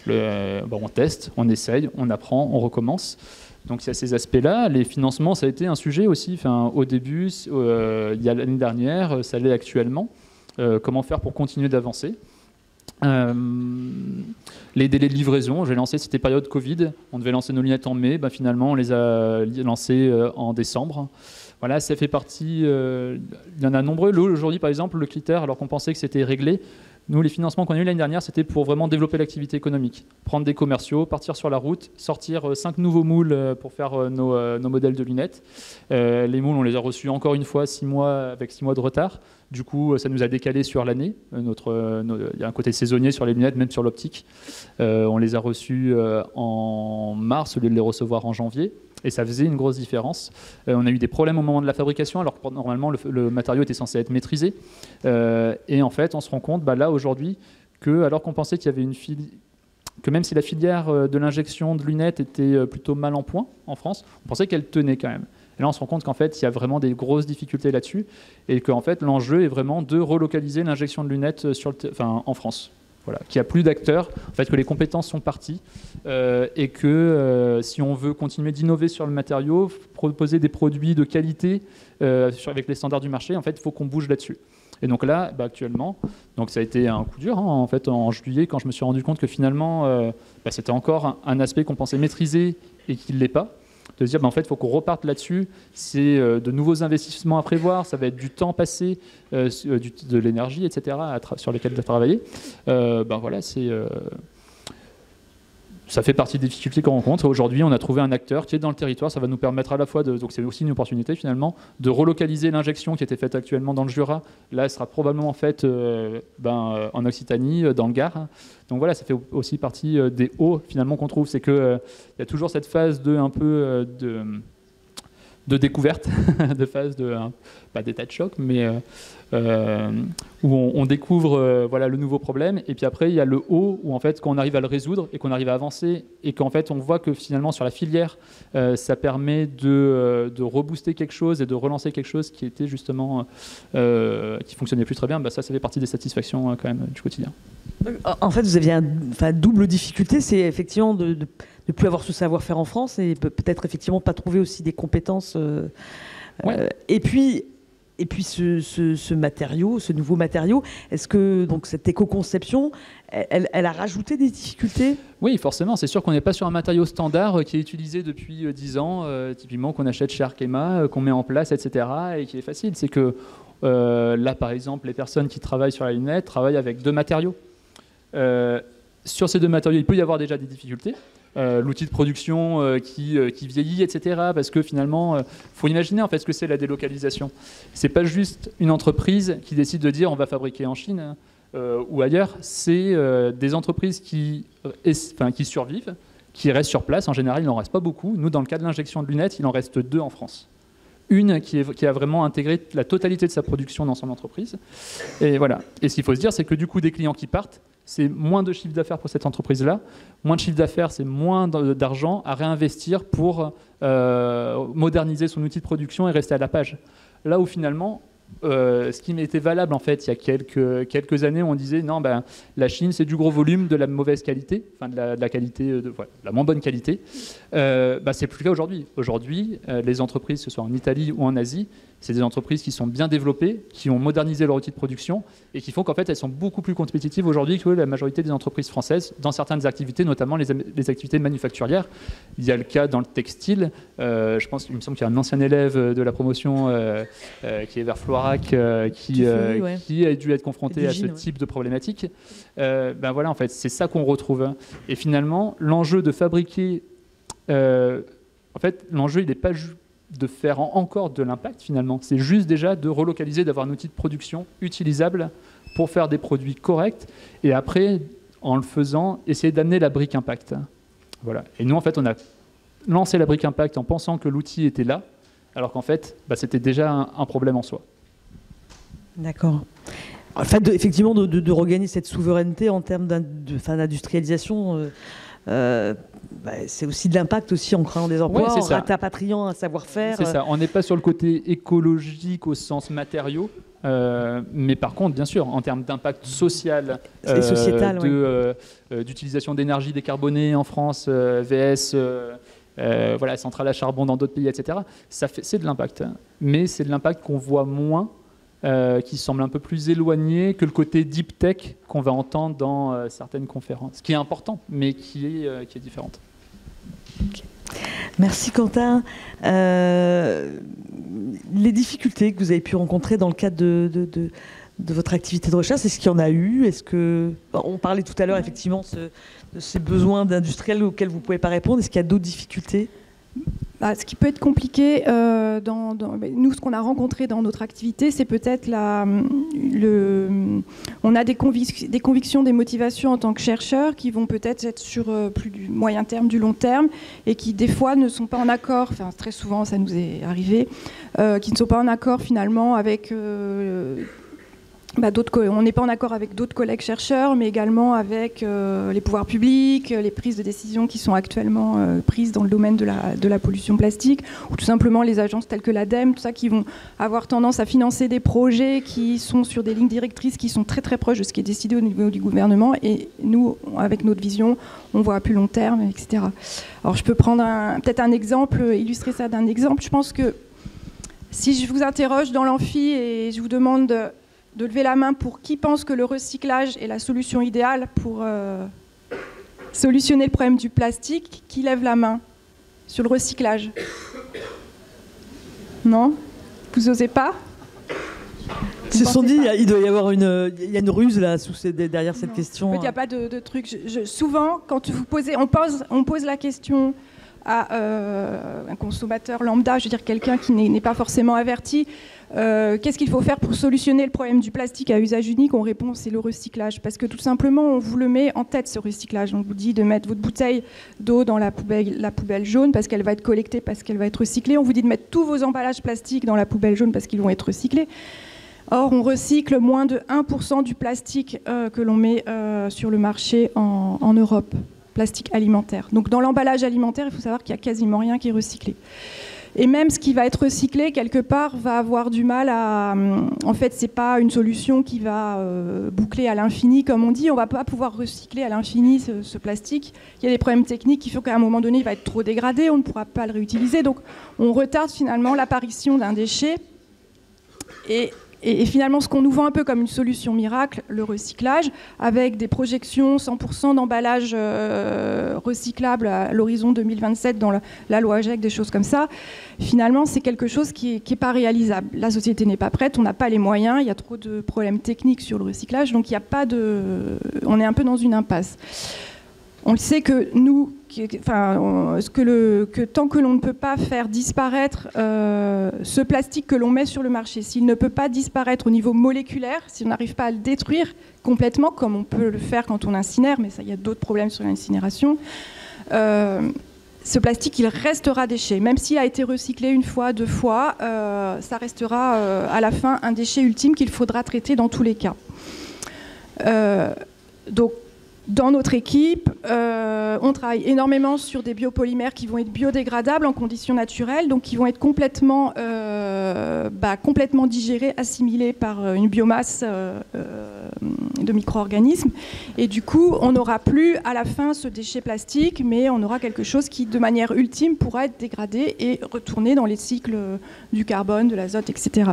on teste, on essaye, on apprend, on recommence. Donc il y a ces aspects-là. Les financements, ça a été un sujet aussi. Enfin, au début, il y a l'année dernière, ça l'est actuellement. Comment faire pour continuer d'avancer? Les délais de livraison, j'ai lancé, c'était période Covid, on devait lancer nos lunettes en mai, finalement on les a lancées en décembre. Voilà, ça fait partie, il y en a nombreux. Aujourd'hui par exemple, le critère, alors qu'on pensait que c'était réglé, nous les financements qu'on a eu l'année dernière, c'était pour vraiment développer l'activité économique, prendre des commerciaux, partir sur la route, sortir 5 nouveaux moules pour faire nos modèles de lunettes. Les moules, on les a reçus encore une fois avec 6 mois de retard. Du coup, ça nous a décalé sur l'année. Il y a un côté saisonnier sur les lunettes, même sur l'optique. On les a reçus en mars au lieu de les recevoir en janvier. Et ça faisait une grosse différence. On a eu des problèmes au moment de la fabrication, alors que normalement le matériau était censé être maîtrisé. Et en fait, on se rend compte là aujourd'hui que, alors qu'on pensait qu'il y avait que même si la filière de l'injection de lunettes était plutôt mal en point en France, on pensait qu'elle tenait quand même. Et là, on se rend compte qu'en fait, il y a vraiment des grosses difficultés là-dessus et qu'en fait, l'enjeu est vraiment de relocaliser l'injection de lunettes en France. Voilà, qu'il n'y a plus d'acteurs, en fait, que les compétences sont parties et que si on veut continuer d'innover sur le matériau, proposer des produits de qualité avec les standards du marché, en fait, il faut qu'on bouge là-dessus. Et donc là, actuellement, donc ça a été un coup dur, en fait, en juillet, quand je me suis rendu compte que finalement, c'était encore un aspect qu'on pensait maîtriser et qui ne l'est pas. De se dire, en fait, il faut qu'on reparte là-dessus. C'est de nouveaux investissements à prévoir. Ça va être du temps passé, de l'énergie, etc., sur lesquels travailler. Voilà, ça fait partie des difficultés qu'on rencontre. Aujourd'hui, on a trouvé un acteur qui est dans le territoire. Ça va nous permettre à la fois, donc c'est aussi une opportunité finalement, de relocaliser l'injection qui était faite actuellement dans le Jura. Là, elle sera probablement faite en Occitanie, dans le Gard. Donc voilà, ça fait aussi partie des hauts finalement qu'on trouve. C'est qu'il y a toujours cette phase de découverte, de phase pas d'état de choc, mais où on découvre voilà, le nouveau problème. Et puis après, il y a le haut, où en fait, quand on arrive à le résoudre et qu'on arrive à avancer, et qu'en fait, on voit que finalement, sur la filière, ça permet de rebooster quelque chose et de relancer quelque chose qui était justement qui fonctionnait plus très bien. Ça fait partie des satisfactions quand même du quotidien. En fait, vous aviez double difficulté, c'est effectivement de ne plus avoir ce savoir-faire en France et peut-être effectivement pas trouver aussi des compétences. Et puis ce matériau, ce nouveau matériau, est-ce que donc cette éco-conception, elle a rajouté des difficultés ? Oui, forcément. C'est sûr qu'on n'est pas sur un matériau standard qui est utilisé depuis 10 ans, typiquement qu'on achète chez Arkema, qu'on met en place, etc. et qui est facile. C'est que là, par exemple, les personnes qui travaillent sur la lunette travaillent avec 2 matériaux. Sur ces 2 matériaux, il peut y avoir déjà des difficultés. L'outil de production qui vieillit, etc. Parce que finalement, faut imaginer en fait ce que c'est la délocalisation. C'est pas juste une entreprise qui décide de dire on va fabriquer en Chine ou ailleurs. C'est des entreprises qui survivent, qui restent sur place. En général, il n'en reste pas beaucoup. Nous, dans le cas de l'injection de lunettes, il en reste 2 en France. Une qui a vraiment intégré la totalité de sa production dans son entreprise. Et voilà. Et ce qu'il faut se dire, c'est que du coup, des clients qui partent, c'est moins de chiffre d'affaires pour cette entreprise-là. Moins de chiffre d'affaires, c'est moins d'argent à réinvestir pour moderniser son outil de production et rester à la page. Là où finalement, ce qui était valable en fait il y a quelques années, on disait non, la Chine c'est du gros volume, de la mauvaise qualité, enfin de la qualité, de la moins bonne qualité. C'est plus le cas aujourd'hui. Aujourd'hui, les entreprises, que ce soit en Italie ou en Asie, c'est des entreprises qui sont bien développées, qui ont modernisé leur outil de production et qui font qu'en fait elles sont beaucoup plus compétitives aujourd'hui que la majorité des entreprises françaises dans certaines activités, notamment les activités manufacturières. Il y a le cas dans le textile. Je pense qu'il me semble qu'il y a un ancien élève de la promotion qui est vers Floirac qui a dû être confronté à ce type de problématique. Voilà, en fait, c'est ça qu'on retrouve. Et finalement, l'enjeu de fabriquer, l'enjeu il n'est pas de faire encore de l'impact finalement, c'est juste déjà de relocaliser, d'avoir un outil de production utilisable pour faire des produits corrects et après, en le faisant, essayer d'amener la brique impact. Voilà. Et nous en fait, on a lancé la brique impact en pensant que l'outil était là, alors qu'en fait, c'était déjà un problème en soi. D'accord. En fait, effectivement, de regagner cette souveraineté en termes d'industrialisation, c'est aussi de l'impact aussi en créant des emplois, en rapatriant un savoir-faire. C'est ça, on n'est pas sur le côté écologique au sens matériaux, mais par contre, bien sûr, en termes d'impact social, et sociétal, d'utilisation d'énergie décarbonée en France, VS, centrales à charbon dans d'autres pays, etc., c'est de l'impact. Mais c'est de l'impact qu'on voit moins, qui semble un peu plus éloigné que le côté deep tech qu'on va entendre dans certaines conférences, qui est important, mais qui est différente. Okay. Merci Quentin. Les difficultés que vous avez pu rencontrer dans le cadre de votre activité de recherche, est-ce qu'il y en a eu ? On parlait tout à l'heure effectivement de ces besoins d'industriels auxquels vous ne pouvez pas répondre. Est-ce qu'il y a d'autres difficultés ? Ce qui peut être compliqué, nous, ce qu'on a rencontré dans notre activité, c'est peut-être on a des convictions, des motivations en tant que chercheurs qui vont peut-être être sur plus du moyen terme, du long terme, et qui des fois ne sont pas en accord, enfin très souvent ça nous est arrivé, qui ne sont pas en accord finalement avec... on n'est pas en accord avec d'autres collègues chercheurs, mais également avec les pouvoirs publics, les prises de décision qui sont actuellement prises dans le domaine de la pollution plastique, ou tout simplement les agences telles que l'ADEME, tout ça, qui vont avoir tendance à financer des projets qui sont sur des lignes directrices qui sont très très proches de ce qui est décidé au niveau du gouvernement, et nous, avec notre vision, on voit à plus long terme, etc. Alors je peux prendre peut-être un exemple, illustrer ça d'un exemple. Je pense que si je vous interroge dans l'amphi et je vous demande de lever la main pour qui pense que le recyclage est la solution idéale pour solutionner le problème du plastique, qui lève la main sur le recyclage ? Non ? Vous n'osez pas ? Ils se sont dit, il doit y avoir une ruse là, derrière cette question. En fait, il n'y a pas de truc. Souvent, quand on pose la question à un consommateur lambda, je veux dire quelqu'un qui n'est pas forcément averti, qu'est-ce qu'il faut faire pour solutionner le problème du plastique à usage unique? On répond c'est le recyclage, parce que tout simplement on vous le met en tête, ce recyclage. On vous dit de mettre votre bouteille d'eau dans la poubelle jaune parce qu'elle va être collectée, parce qu'elle va être recyclée. On vous dit de mettre tous vos emballages plastiques dans la poubelle jaune parce qu'ils vont être recyclés. Or, on recycle moins de 1% du plastique que l'on met sur le marché en Europe, plastique alimentaire. Donc dans l'emballage alimentaire, il faut savoir qu'il n'y a quasiment rien qui est recyclé. Et même ce qui va être recyclé, quelque part, va avoir du mal à... En fait, ce n'est pas une solution qui va boucler à l'infini, comme on dit. On ne va pas pouvoir recycler à l'infini ce plastique. Il y a des problèmes techniques qui font qu'à un moment donné, il va être trop dégradé, on ne pourra pas le réutiliser. Donc, on retarde finalement l'apparition d'un déchet. Et finalement, ce qu'on nous vend un peu comme une solution miracle, le recyclage, avec des projections 100% d'emballage recyclable à l'horizon 2027 dans la loi AGEC, des choses comme ça, finalement, c'est quelque chose qui est pas réalisable. La société n'est pas prête, on n'a pas les moyens, il y a trop de problèmes techniques sur le recyclage, donc il n'y a pas de... On est un peu dans une impasse. On le sait que nous, que tant que l'on ne peut pas faire disparaître ce plastique que l'on met sur le marché, s'il ne peut pas disparaître au niveau moléculaire, si on n'arrive pas à le détruire complètement, comme on peut le faire quand on incinère, mais ça, il y a d'autres problèmes sur l'incinération, ce plastique, il restera déchet. Même s'il a été recyclé une fois, deux fois, ça restera à la fin un déchet ultime qu'il faudra traiter dans tous les cas. Donc, dans notre équipe, on travaille énormément sur des biopolymères qui vont être biodégradables en conditions naturelles, donc qui vont être complètement digérés, assimilés par une biomasse de micro-organismes. Et du coup, on n'aura plus à la fin ce déchet plastique, mais on aura quelque chose qui, de manière ultime, pourra être dégradé et retourner dans les cycles du carbone, de l'azote, etc.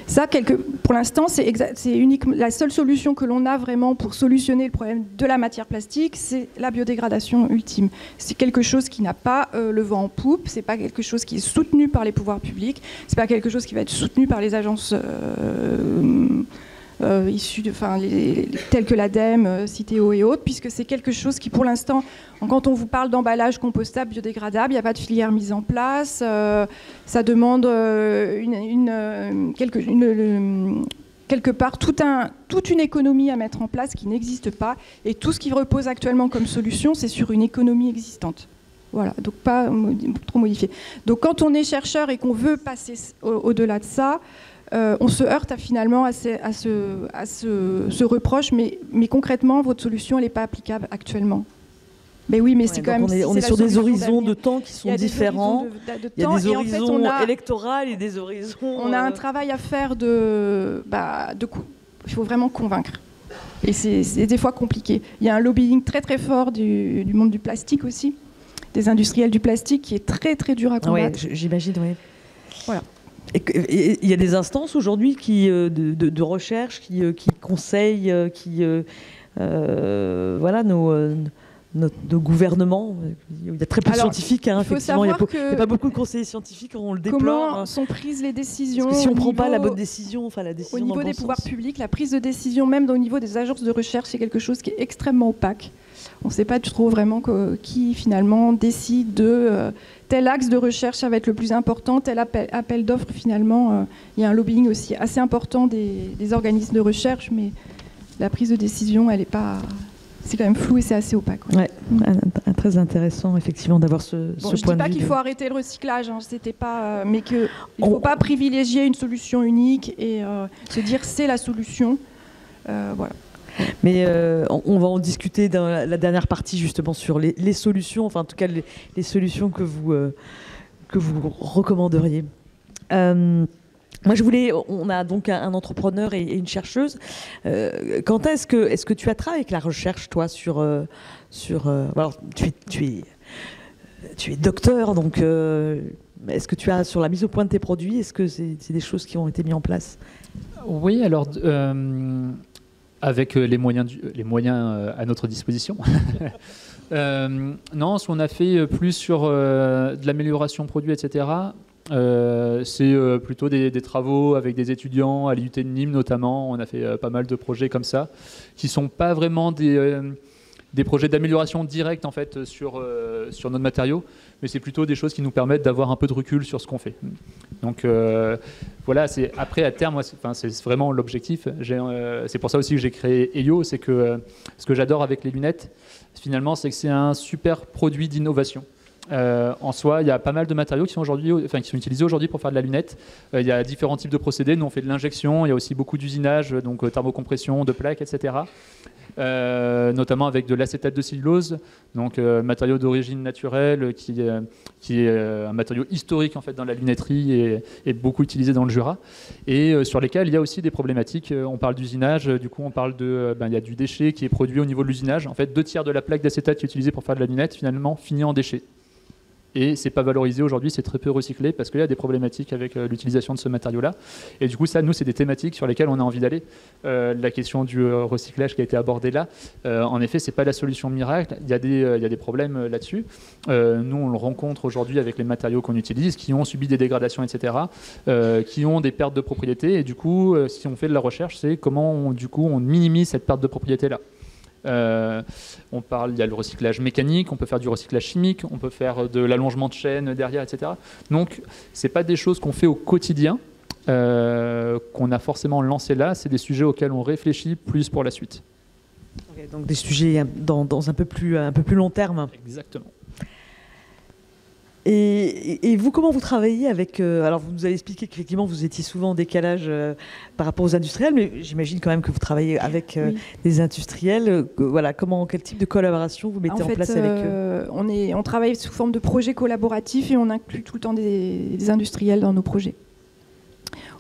Ça, pour l'instant, c'est uniquement la seule solution que l'on a vraiment pour solutionner le problème de la matière plastique, c'est la biodégradation ultime. C'est quelque chose qui n'a pas le vent en poupe, c'est pas quelque chose qui est soutenu par les pouvoirs publics, c'est pas quelque chose qui va être soutenu par les agences issues telles que l'ADEME, Citeo et autres, puisque c'est quelque chose qui, pour l'instant, quand on vous parle d'emballage compostable, biodégradable, il n'y a pas de filière mise en place. Ça demande quelque part toute une économie à mettre en place qui n'existe pas. Et tout ce qui repose actuellement comme solution, c'est sur une économie existante. Voilà, donc pas trop modifié. Donc quand on est chercheur et qu'on veut passer au-delà de ça, on se heurte finalement à ce reproche, mais concrètement, votre solution, elle n'est pas applicable actuellement. Mais oui, mais c'est quand même... On est sur des horizons de temps qui sont différents. Il y a des horizons électoraux et des horizons... On a un travail à faire il faut vraiment convaincre. Et c'est des fois compliqué. Il y a un lobbying très très fort du monde du plastique aussi, des industriels du plastique, qui est très très dur à combattre. Oui, j'imagine, oui. Voilà. Et il y a des instances aujourd'hui de recherche qui conseillent, nos gouvernements. Il y a très peu de scientifiques, effectivement. Il n'y a pas beaucoup de conseillers scientifiques, on le déplore. Comment sont prises les décisions? Parce que si on ne prend pas la bonne décision, la décision au niveau des pouvoirs publics, la prise de décision, même au niveau des agences de recherche, c'est quelque chose qui est extrêmement opaque. On ne sait pas trop vraiment qui finalement décide de tel axe de recherche, ça va être le plus important, tel appel d'offres finalement. Il y a un lobbying aussi assez important des organismes de recherche, mais la prise de décision, elle n'est pas... C'est quand même flou et c'est assez opaque. Ouais. Très intéressant, effectivement, d'avoir ce point de vue. Je ne dis pas qu'il faut arrêter le recyclage, c'était pas, mais qu'il ne faut pas privilégier une solution unique et se dire c'est la solution. Voilà. Mais on va en discuter dans la dernière partie, justement, sur les solutions, enfin, en tout cas, les solutions que vous recommanderiez. Moi, on a donc un entrepreneur et une chercheuse. Quentin, est-ce que tu as travaillé avec la recherche, toi, alors, tu es docteur, donc est-ce que tu as, sur la mise au point de tes produits, est-ce que c'est des choses qui ont été mises en place? Oui, alors, avec les moyens à notre disposition. Non, ce qu'on a fait plus sur de l'amélioration produit, etc., c'est plutôt des travaux avec des étudiants à l'IUT de Nîmes notamment. On a fait pas mal de projets comme ça, qui ne sont pas vraiment des projets d'amélioration directe en fait sur notre matériau, mais c'est plutôt des choses qui nous permettent d'avoir un peu de recul sur ce qu'on fait. Donc voilà, après à terme, c'est vraiment l'objectif. C'est pour ça aussi que j'ai créé Eyo, c'est que ce que j'adore avec les lunettes, finalement, c'est que c'est un super produit d'innovation. En soi, il y a pas mal de matériaux qui sont utilisés aujourd'hui pour faire de la lunette. Il y a différents types de procédés. Nous, on fait de l'injection. Il y a aussi beaucoup d'usinage, donc thermocompression, de plaques, etc. Notamment avec de l'acétate de cellulose, donc matériau d'origine naturelle, qui est un matériau historique en fait dans la lunetterie et beaucoup utilisé dans le Jura, et sur lesquels il y a aussi des problématiques. On parle d'usinage, du coup on parle il y a du déchet qui est produit au niveau de l'usinage. En fait, 2/3 de la plaque d'acétate qui est utilisée pour faire de la lunette finalement finit en déchet. Et c'est pas valorisé aujourd'hui, c'est très peu recyclé parce qu'il y a des problématiques avec l'utilisation de ce matériau-là. Et du coup, ça, nous, c'est des thématiques sur lesquelles on a envie d'aller. La question du recyclage qui a été abordée là, en effet, c'est pas la solution miracle. Il y a des problèmes là-dessus. Nous, on le rencontre aujourd'hui avec les matériaux qu'on utilise, qui ont subi des dégradations, etc., qui ont des pertes de propriété. Et du coup, si on fait de la recherche, c'est comment on minimise cette perte de propriété-là. Il y a le recyclage mécanique, on peut faire du recyclage chimique, on peut faire de l'allongement de chaîne derrière, etc. Donc, c'est pas des choses qu'on fait au quotidien, qu'on a forcément lancé là, c'est des sujets auxquels on réfléchit plus pour la suite. Okay, donc des sujets dans un peu plus long terme. Exactement. Et vous, comment vous travaillez avec... alors, vous nous avez expliqué qu'effectivement, vous étiez souvent en décalage par rapport aux industriels, mais j'imagine quand même que vous travaillez avec des industriels. Voilà, quel type de collaboration vous mettez en place avec eux? On travaille sous forme de projets collaboratifs et on inclut tout le temps des industriels dans nos projets.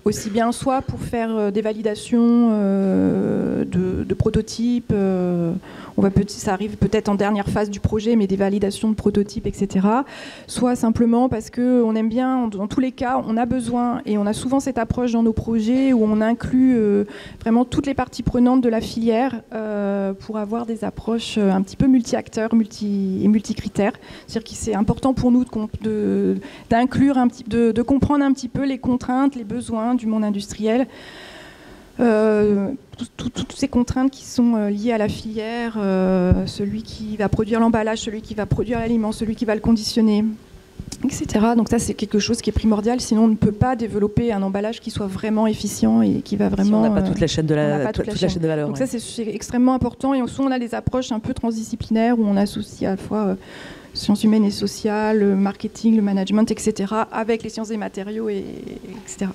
Aussi bien soit pour faire des validations de prototypes, ça arrive peut-être en dernière phase du projet, mais des validations de prototypes, etc. Soit simplement parce qu'on aime bien, dans tous les cas, on a besoin, et on a souvent cette approche dans nos projets où on inclut vraiment toutes les parties prenantes de la filière pour avoir des approches un petit peu multi-acteurs et multi-critères. C'est-à-dire que c'est important pour nous d'inclure de comprendre un petit peu les contraintes, les besoins du monde industriel, toutes ces contraintes qui sont liées à la filière, celui qui va produire l'emballage, celui qui va produire l'aliment, celui qui va le conditionner, etc. Donc ça, c'est quelque chose qui est primordial, sinon on ne peut pas développer un emballage qui soit vraiment efficient et qui va vraiment... Si on n'a pas toute la chaîne de valeur. Donc ça, c'est extrêmement important, et souvent on a des approches un peu transdisciplinaires où on associe à la fois sciences humaines et sociales, le marketing, le management, etc., avec les sciences des matériaux, etc.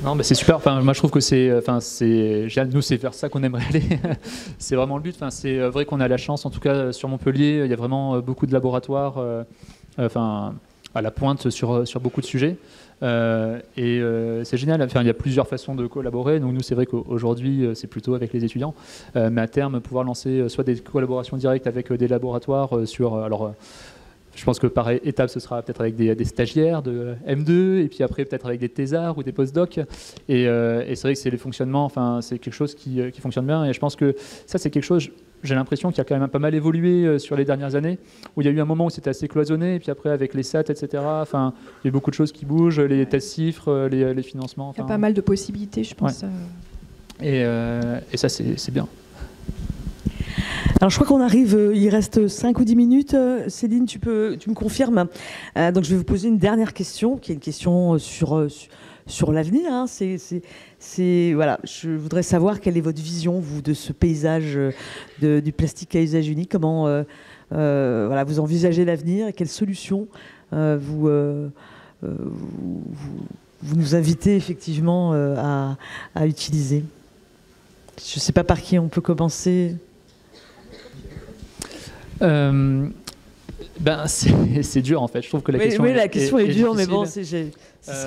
Non, mais c'est super. Enfin, moi, je trouve que nous, c'est vers ça qu'on aimerait aller. C'est vraiment le but. Enfin, c'est vrai qu'on a la chance, en tout cas sur Montpellier, il y a vraiment beaucoup de laboratoires, à la pointe sur beaucoup de sujets. C'est génial. Enfin, il y a plusieurs façons de collaborer. Donc, nous, c'est vrai qu'aujourd'hui, c'est plutôt avec les étudiants, mais à terme, pouvoir lancer soit des collaborations directes avec des laboratoires je pense que par étape, ce sera peut-être avec des stagiaires de M2, et puis après peut-être avec des thésards ou des postdocs. Et c'est vrai que c'est les fonctionnements, enfin, c'est quelque chose qui fonctionne bien. Et je pense que ça, c'est quelque chose, j'ai l'impression qu'il y a quand même pas mal évolué sur les dernières années, où il y a eu un moment où c'était assez cloisonné, et puis après avec les SAT, etc. Enfin, il y a beaucoup de choses qui bougent, les tests chiffres, les financements. Il y a pas mal de possibilités, je pense. Ouais. Et ça, c'est bien. Alors je crois qu'on arrive, il reste 5 ou 10 minutes. Céline, tu me confirmes. Donc je vais vous poser une dernière question, qui est une question sur l'avenir. Hein. Voilà, je voudrais savoir quelle est votre vision, vous, de ce paysage du plastique à usage unique. Comment vous envisagez l'avenir et quelles solutions vous nous invitez effectivement à utiliser. Je ne sais pas par qui on peut commencer. C'est dur en fait. Je trouve que la question est dure, mais bon, ce serait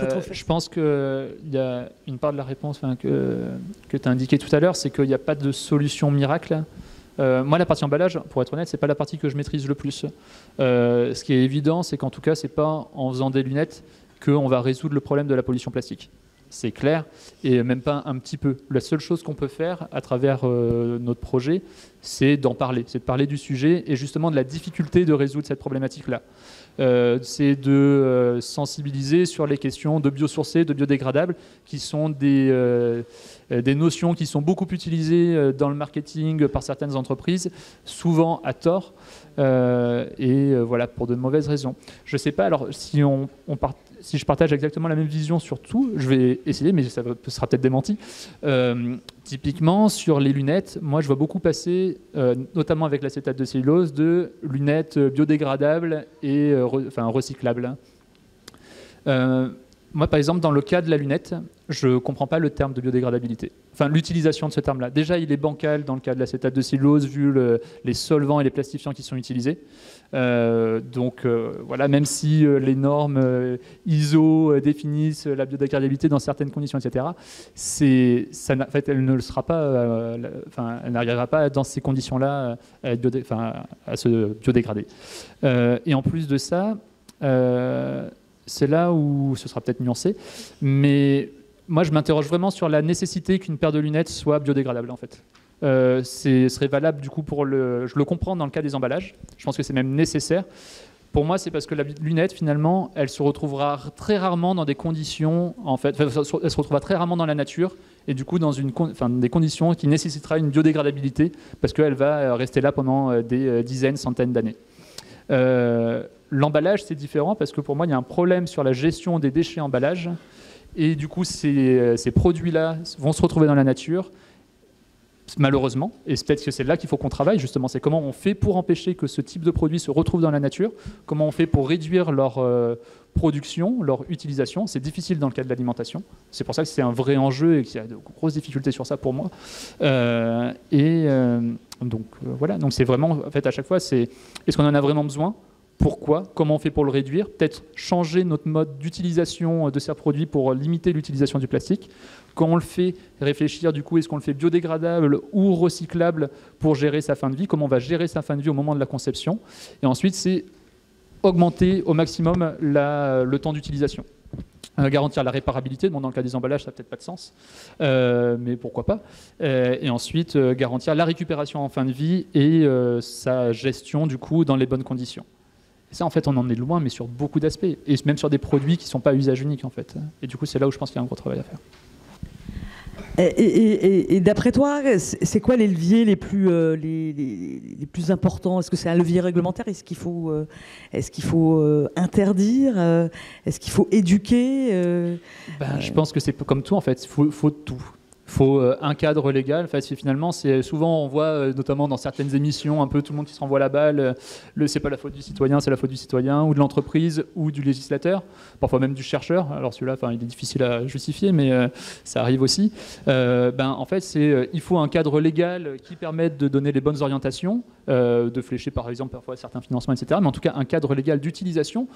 trop facile. Je pense qu'il y a une part de la réponse que tu as indiqué tout à l'heure, c'est qu'il n'y a pas de solution miracle. Moi, la partie emballage, pour être honnête, c'est pas la partie que je maîtrise le plus. Ce qui est évident, c'est qu'en tout cas, c'est pas en faisant des lunettes qu'on va résoudre le problème de la pollution plastique. C'est clair, et même pas un petit peu. La seule chose qu'on peut faire à travers notre projet, c'est d'en parler, c'est de parler du sujet et justement de la difficulté de résoudre cette problématique-là. c'est de sensibiliser sur les questions de biosourcés, de biodégradables, qui sont des notions qui sont beaucoup utilisées dans le marketing par certaines entreprises, souvent à tort, et voilà, pour de mauvaises raisons. Je ne sais pas, alors si je partage exactement la même vision sur tout, je vais essayer, mais ça sera peut-être démenti. Typiquement, sur les lunettes, moi je vois beaucoup passer, notamment avec l'acétate de cellulose, de lunettes biodégradables et recyclables. Moi, par exemple, dans le cas de la lunette, je ne comprends pas le terme de biodégradabilité. Enfin, l'utilisation de ce terme-là. Déjà, il est bancal dans le cas de l'acétate de cellulose, vu les solvants et les plastifiants qui sont utilisés. Voilà, même si les normes ISO définissent la biodégradabilité dans certaines conditions, etc., en fait, elle ne le sera pas. Elle n'arrivera pas dans ces conditions-là à se biodégrader. Et en plus de ça, c'est là où ce sera peut-être nuancé, mais moi je m'interroge vraiment sur la nécessité qu'une paire de lunettes soit biodégradable en fait. Ce serait valable du coup je le comprends dans le cas des emballages, je pense que c'est même nécessaire. Pour moi, c'est parce que la lunette, finalement, elle se retrouvera très rarement dans des conditions, en fait, elle se retrouvera très rarement dans la nature, et du coup dans des conditions qui nécessitera une biodégradabilité, parce qu'elle va rester là pendant des dizaines, centaines d'années. L'emballage, c'est différent parce que pour moi, il y a un problème sur la gestion des déchets emballage. Et du coup, ces produits-là vont se retrouver dans la nature, malheureusement. Et c'est peut-être que c'est là qu'il faut qu'on travaille, justement. C'est comment on fait pour empêcher que ce type de produit se retrouve dans la nature, comment on fait pour réduire leur production, leur utilisation. C'est difficile dans le cas de l'alimentation. C'est pour ça que c'est un vrai enjeu et qu'il y a de grosses difficultés sur ça pour moi. Voilà. Donc c'est vraiment, en fait, à chaque fois, est-ce qu'on en a vraiment besoin ? Pourquoi ? Comment on fait pour le réduire ? Peut-être changer notre mode d'utilisation de ces produits pour limiter l'utilisation du plastique. Quand on le fait, réfléchir du coup, est-ce qu'on le fait biodégradable ou recyclable pour gérer sa fin de vie ? Comment on va gérer sa fin de vie au moment de la conception ? Et ensuite, c'est augmenter au maximum le temps d'utilisation. Garantir la réparabilité, bon, dans le cas des emballages, ça n'a peut-être pas de sens, mais pourquoi pas. Et ensuite, garantir la récupération en fin de vie et sa gestion du coup dans les bonnes conditions. Et ça, en fait, on en est loin, mais sur beaucoup d'aspects, et même sur des produits qui ne sont pas à usage unique, en fait. Et du coup, c'est là où je pense qu'il y a un gros travail à faire. Et d'après toi, c'est quoi les leviers les plus importants ? Est-ce que c'est un levier réglementaire ? Est-ce qu'il faut interdire ? Est-ce qu'il faut éduquer ? Je pense que c'est comme tout, en fait. Il faut tout. Il faut un cadre légal. Enfin, finalement, c'est souvent on voit, notamment dans certaines émissions, un peu tout le monde qui se renvoie la balle. C'est pas la faute du citoyen, c'est la faute du citoyen ou de l'entreprise ou du législateur, parfois même du chercheur. Alors celui-là, il est difficile à justifier, mais ça arrive aussi. En fait, il faut un cadre légal qui permette de donner les bonnes orientations, de flécher par exemple parfois certains financements, etc. Mais en tout cas, un cadre légal d'utilisation,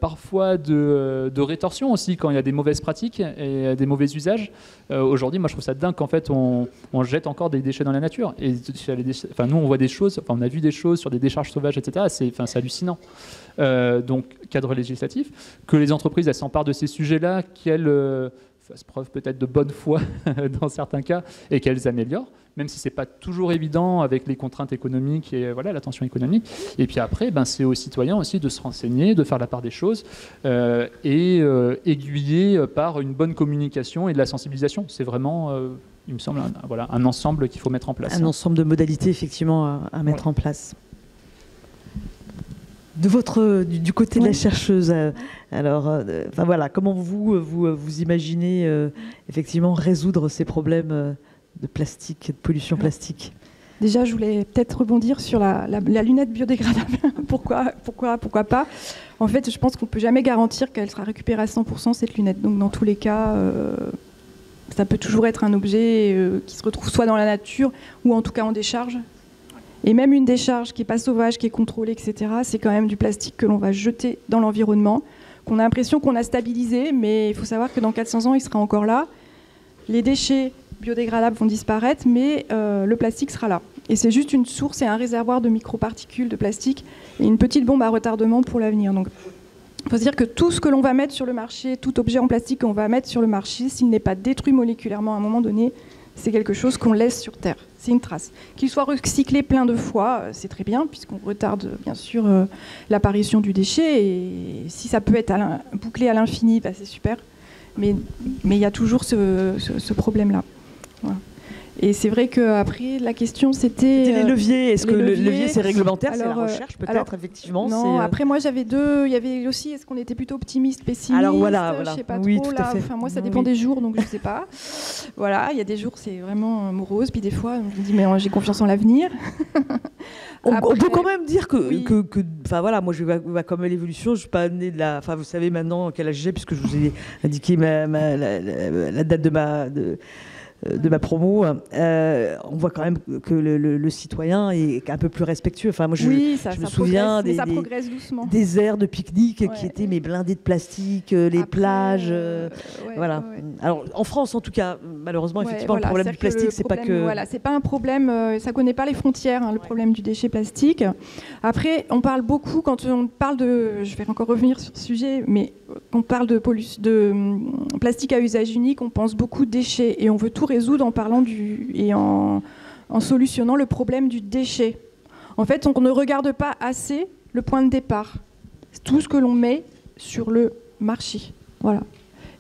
parfois de rétorsion aussi quand il y a des mauvaises pratiques et des mauvais usages. Aujourd'hui, moi je trouve ça dingue qu'en fait on jette encore des déchets dans la nature. Et nous on voit des choses, on a vu des choses sur des décharges sauvages, etc. C'est hallucinant. Donc cadre législatif, que les entreprises elles s'emparent de ces sujets-là, qu'elles fassent preuve peut-être de bonne foi dans certains cas et qu'elles améliorent, même si c'est pas toujours évident avec les contraintes économiques et la tension économique. Et puis après, c'est aux citoyens aussi de se renseigner, de faire la part des choses et aiguillés par une bonne communication et de la sensibilisation. C'est vraiment, il me semble, un ensemble qu'il faut mettre en place. Un ensemble de modalités effectivement à mettre en place. Du côté de la chercheuse, comment vous imaginez effectivement résoudre ces problèmes de plastique, de pollution plastique ? Déjà, je voulais peut-être rebondir sur la lunette biodégradable. Pourquoi pas ? En fait, je pense qu'on ne peut jamais garantir qu'elle sera récupérée à 100% cette lunette. Donc, dans tous les cas, ça peut toujours être un objet qui se retrouve soit dans la nature ou en tout cas en décharge. Et même une décharge qui n'est pas sauvage, qui est contrôlée, etc., c'est quand même du plastique que l'on va jeter dans l'environnement, qu'on a l'impression qu'on a stabilisé, mais il faut savoir que dans 400 ans, il sera encore là. Les déchets biodégradables vont disparaître, mais le plastique sera là. Et c'est juste une source et un réservoir de microparticules de plastique et une petite bombe à retardement pour l'avenir. Donc, il faut se dire que tout ce que l'on va mettre sur le marché, tout objet en plastique qu'on va mettre sur le marché, s'il n'est pas détruit moléculairement à un moment donné, c'est quelque chose qu'on laisse sur Terre. C'est une trace. Qu'il soit recyclé plein de fois, c'est très bien, puisqu'on retarde bien sûr l'apparition du déchet. Et si ça peut être bouclé à l'infini, bah, c'est super. Mais il y a toujours ce problème-là. Voilà. Et c'est vrai qu'après, la question, c'était... les leviers. Est-ce que le levier, c'est réglementaire, c'est la alors, recherche, peut-être, effectivement? Non, après, moi, j'avais deux... Il y avait aussi, est-ce qu'on était plutôt optimiste, pessimiste? Alors, voilà. Je sais pas oui, trop. tout Là. à fait. Enfin, moi, ça dépend des jours, donc je sais pas. Voilà, il y a des jours, c'est vraiment morose. Puis des fois, je me dis, mais j'ai confiance en l'avenir. On peut quand même dire que, oui. enfin voilà, moi je vois comme l'évolution, je suis pas née de la, enfin vous savez maintenant quel âge j'ai puisque je vous ai indiqué la date de ma promo. On voit quand même que le citoyen est un peu plus respectueux. Enfin moi je me souviens ça progresse doucement. des aires de pique-nique qui étaient blindées de plastique, les plages, voilà. Ouais. Alors en France en tout cas, malheureusement effectivement le problème du plastique c'est pas que. Voilà, c'est pas un problème, ça connaît pas les frontières, le problème du déchet plastique. Après, on parle beaucoup quand on parle de, je vais encore revenir sur ce sujet, mais on parle de plastique à usage unique, on pense beaucoup de déchets et on veut tout résoudre en parlant en solutionnant le problème du déchet. En fait, on ne regarde pas assez le point de départ, tout ce que l'on met sur le marché. Voilà.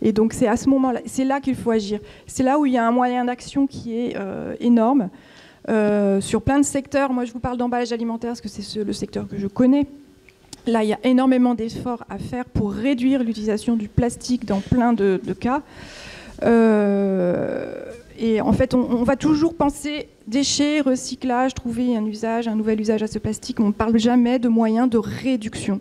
Et donc c'est à ce moment-là, c'est là qu'il faut agir. C'est là où il y a un moyen d'action qui est énorme. Sur plein de secteurs, moi je vous parle d'emballage alimentaire parce que c'est le secteur que je connais. Là, il y a énormément d'efforts à faire pour réduire l'utilisation du plastique dans plein de cas. Et en fait, on va toujours penser déchets, recyclage, trouver un nouvel usage à ce plastique. On ne parle jamais de moyens de réduction.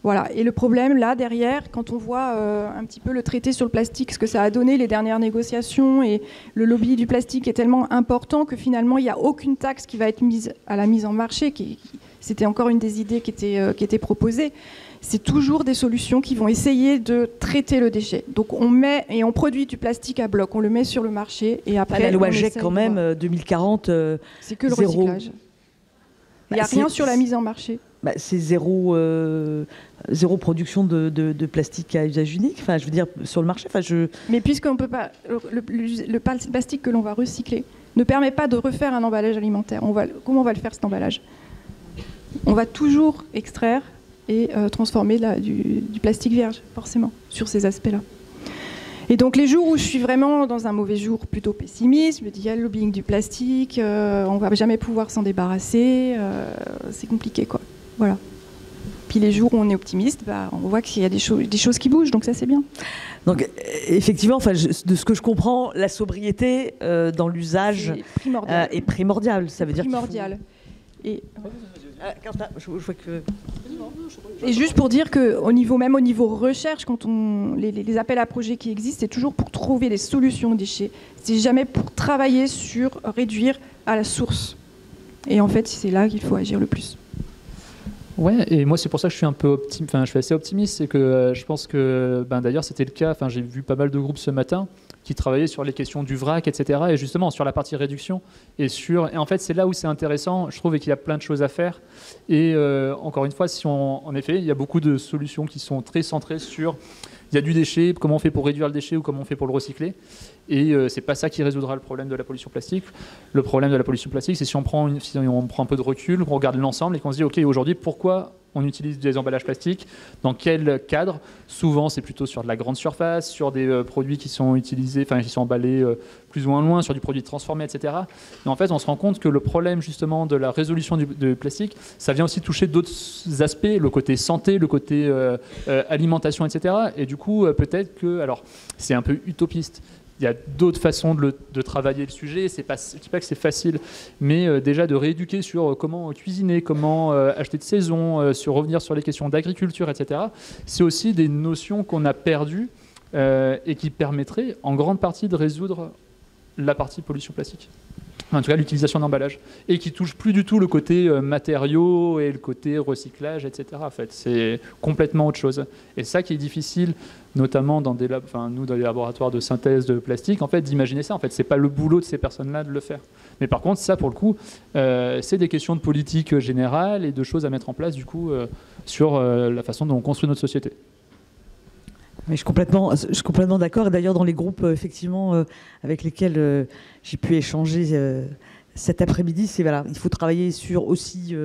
Voilà. Et le problème, là, derrière, quand on voit un petit peu le traité sur le plastique, ce que ça a donné, les dernières négociations, et le lobby du plastique est tellement important que finalement, il n'y a aucune taxe qui va être mise à la mise en marché. C'était encore une des idées qui était proposée. C'est toujours des solutions qui vont essayer de traiter le déchet. Donc on produit du plastique à bloc, on le met sur le marché et après la loi GEC quand même 2040. C'est que le recyclage. Il n'y a rien sur la mise en marché. C'est zéro production de plastique à usage unique. Enfin, je veux dire sur le marché. Mais puisqu'on peut pas, le plastique que l'on va recycler ne permet pas de refaire un emballage alimentaire. Comment on va le faire cet emballage? On va toujours extraire et transformer du plastique vierge, forcément, sur ces aspects-là. Et donc les jours où je suis vraiment dans un mauvais jour plutôt pessimiste, je me dis il y a le lobbying du plastique, on ne va jamais pouvoir s'en débarrasser, c'est compliqué quoi. Voilà. Puis les jours où on est optimiste, on voit qu'il y a des choses qui bougent, donc ça c'est bien. Donc effectivement, de ce que je comprends, la sobriété dans l'usage est primordiale. Ça veut dire primordial. Et je vois que... Et juste pour dire qu'au niveau recherche, quand les appels à projets qui existent, c'est toujours pour trouver des solutions aux déchets. C'est jamais pour travailler sur réduire à la source. Et en fait, c'est là qu'il faut agir le plus. Ouais, et moi c'est pour ça que je suis assez optimiste, c'est que je pense que, d'ailleurs c'était le cas, j'ai vu pas mal de groupes ce matin qui travaillaient sur les questions du vrac, etc. Et justement sur la partie réduction et en fait c'est là où c'est intéressant, je trouve, qu'il y a plein de choses à faire. Et encore une fois, en effet, il y a beaucoup de solutions qui sont très centrées sur il y a du déchet, comment on fait pour réduire le déchet ou comment on fait pour le recycler. Et c'est pas ça qui résoudra le problème de la pollution plastique. Le problème de la pollution plastique, c'est si on prend un peu de recul, qu'on regarde l'ensemble et qu'on se dit ok, aujourd'hui, pourquoi on utilise des emballages plastiques, dans quel cadre? Souvent, c'est plutôt sur de la grande surface, sur des produits qui sont utilisés, qui sont emballés plus ou moins loin, sur du produit transformé, etc. Et en fait, on se rend compte que le problème justement de la résolution du plastique, ça vient aussi toucher d'autres aspects, le côté santé, le côté alimentation, etc. Et du coup, peut-être que, alors, c'est un peu utopiste. Il y a d'autres façons de travailler le sujet. Je ne dis pas que c'est facile, mais déjà de rééduquer sur comment cuisiner, comment acheter de saison, revenir sur les questions d'agriculture, etc. C'est aussi des notions qu'on a perdues et qui permettraient en grande partie de résoudre la partie pollution plastique. En tout cas, l'utilisation d'emballage. Et qui ne touche plus du tout le côté matériaux et le côté recyclage, etc. En fait, c'est complètement autre chose. Et ça qui est difficile, notamment dans nous, dans les laboratoires de synthèse de plastique, en fait, d'imaginer ça. En fait, ce n'est pas le boulot de ces personnes-là de le faire. Mais par contre, ça, pour le coup, c'est des questions de politique générale et de choses à mettre en place, du coup, sur la façon dont on construit notre société. Mais je suis complètement d'accord. D'ailleurs, dans les groupes effectivement avec lesquels j'ai pu échanger cet après-midi, voilà, il faut travailler sur aussi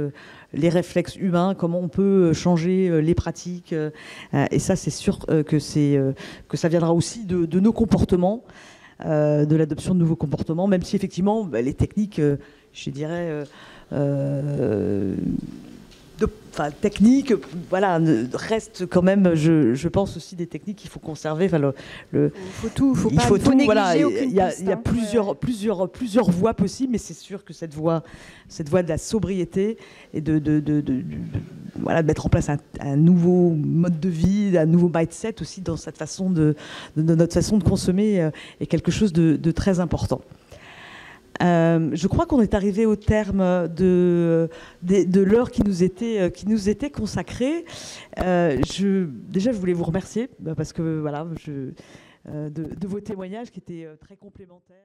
les réflexes humains, comment on peut changer les pratiques. Et ça, c'est sûr que ça viendra aussi de nos comportements, de l'adoption de nouveaux comportements, même si effectivement les techniques, je dirais, techniques, voilà, restent quand même, je pense aussi des techniques qu'il faut conserver. Enfin, il faut tout, négliger voilà, aucune il y a piste, plusieurs voies possibles, mais c'est sûr que cette voie de la sobriété et voilà, de mettre en place un nouveau mode de vie, un nouveau mindset aussi dans cette façon de notre façon de consommer est quelque chose de très important. Je crois qu'on est arrivé au terme de l'heure qui nous était consacrée. Déjà, je voulais vous remercier parce que voilà, de vos témoignages qui étaient très complémentaires.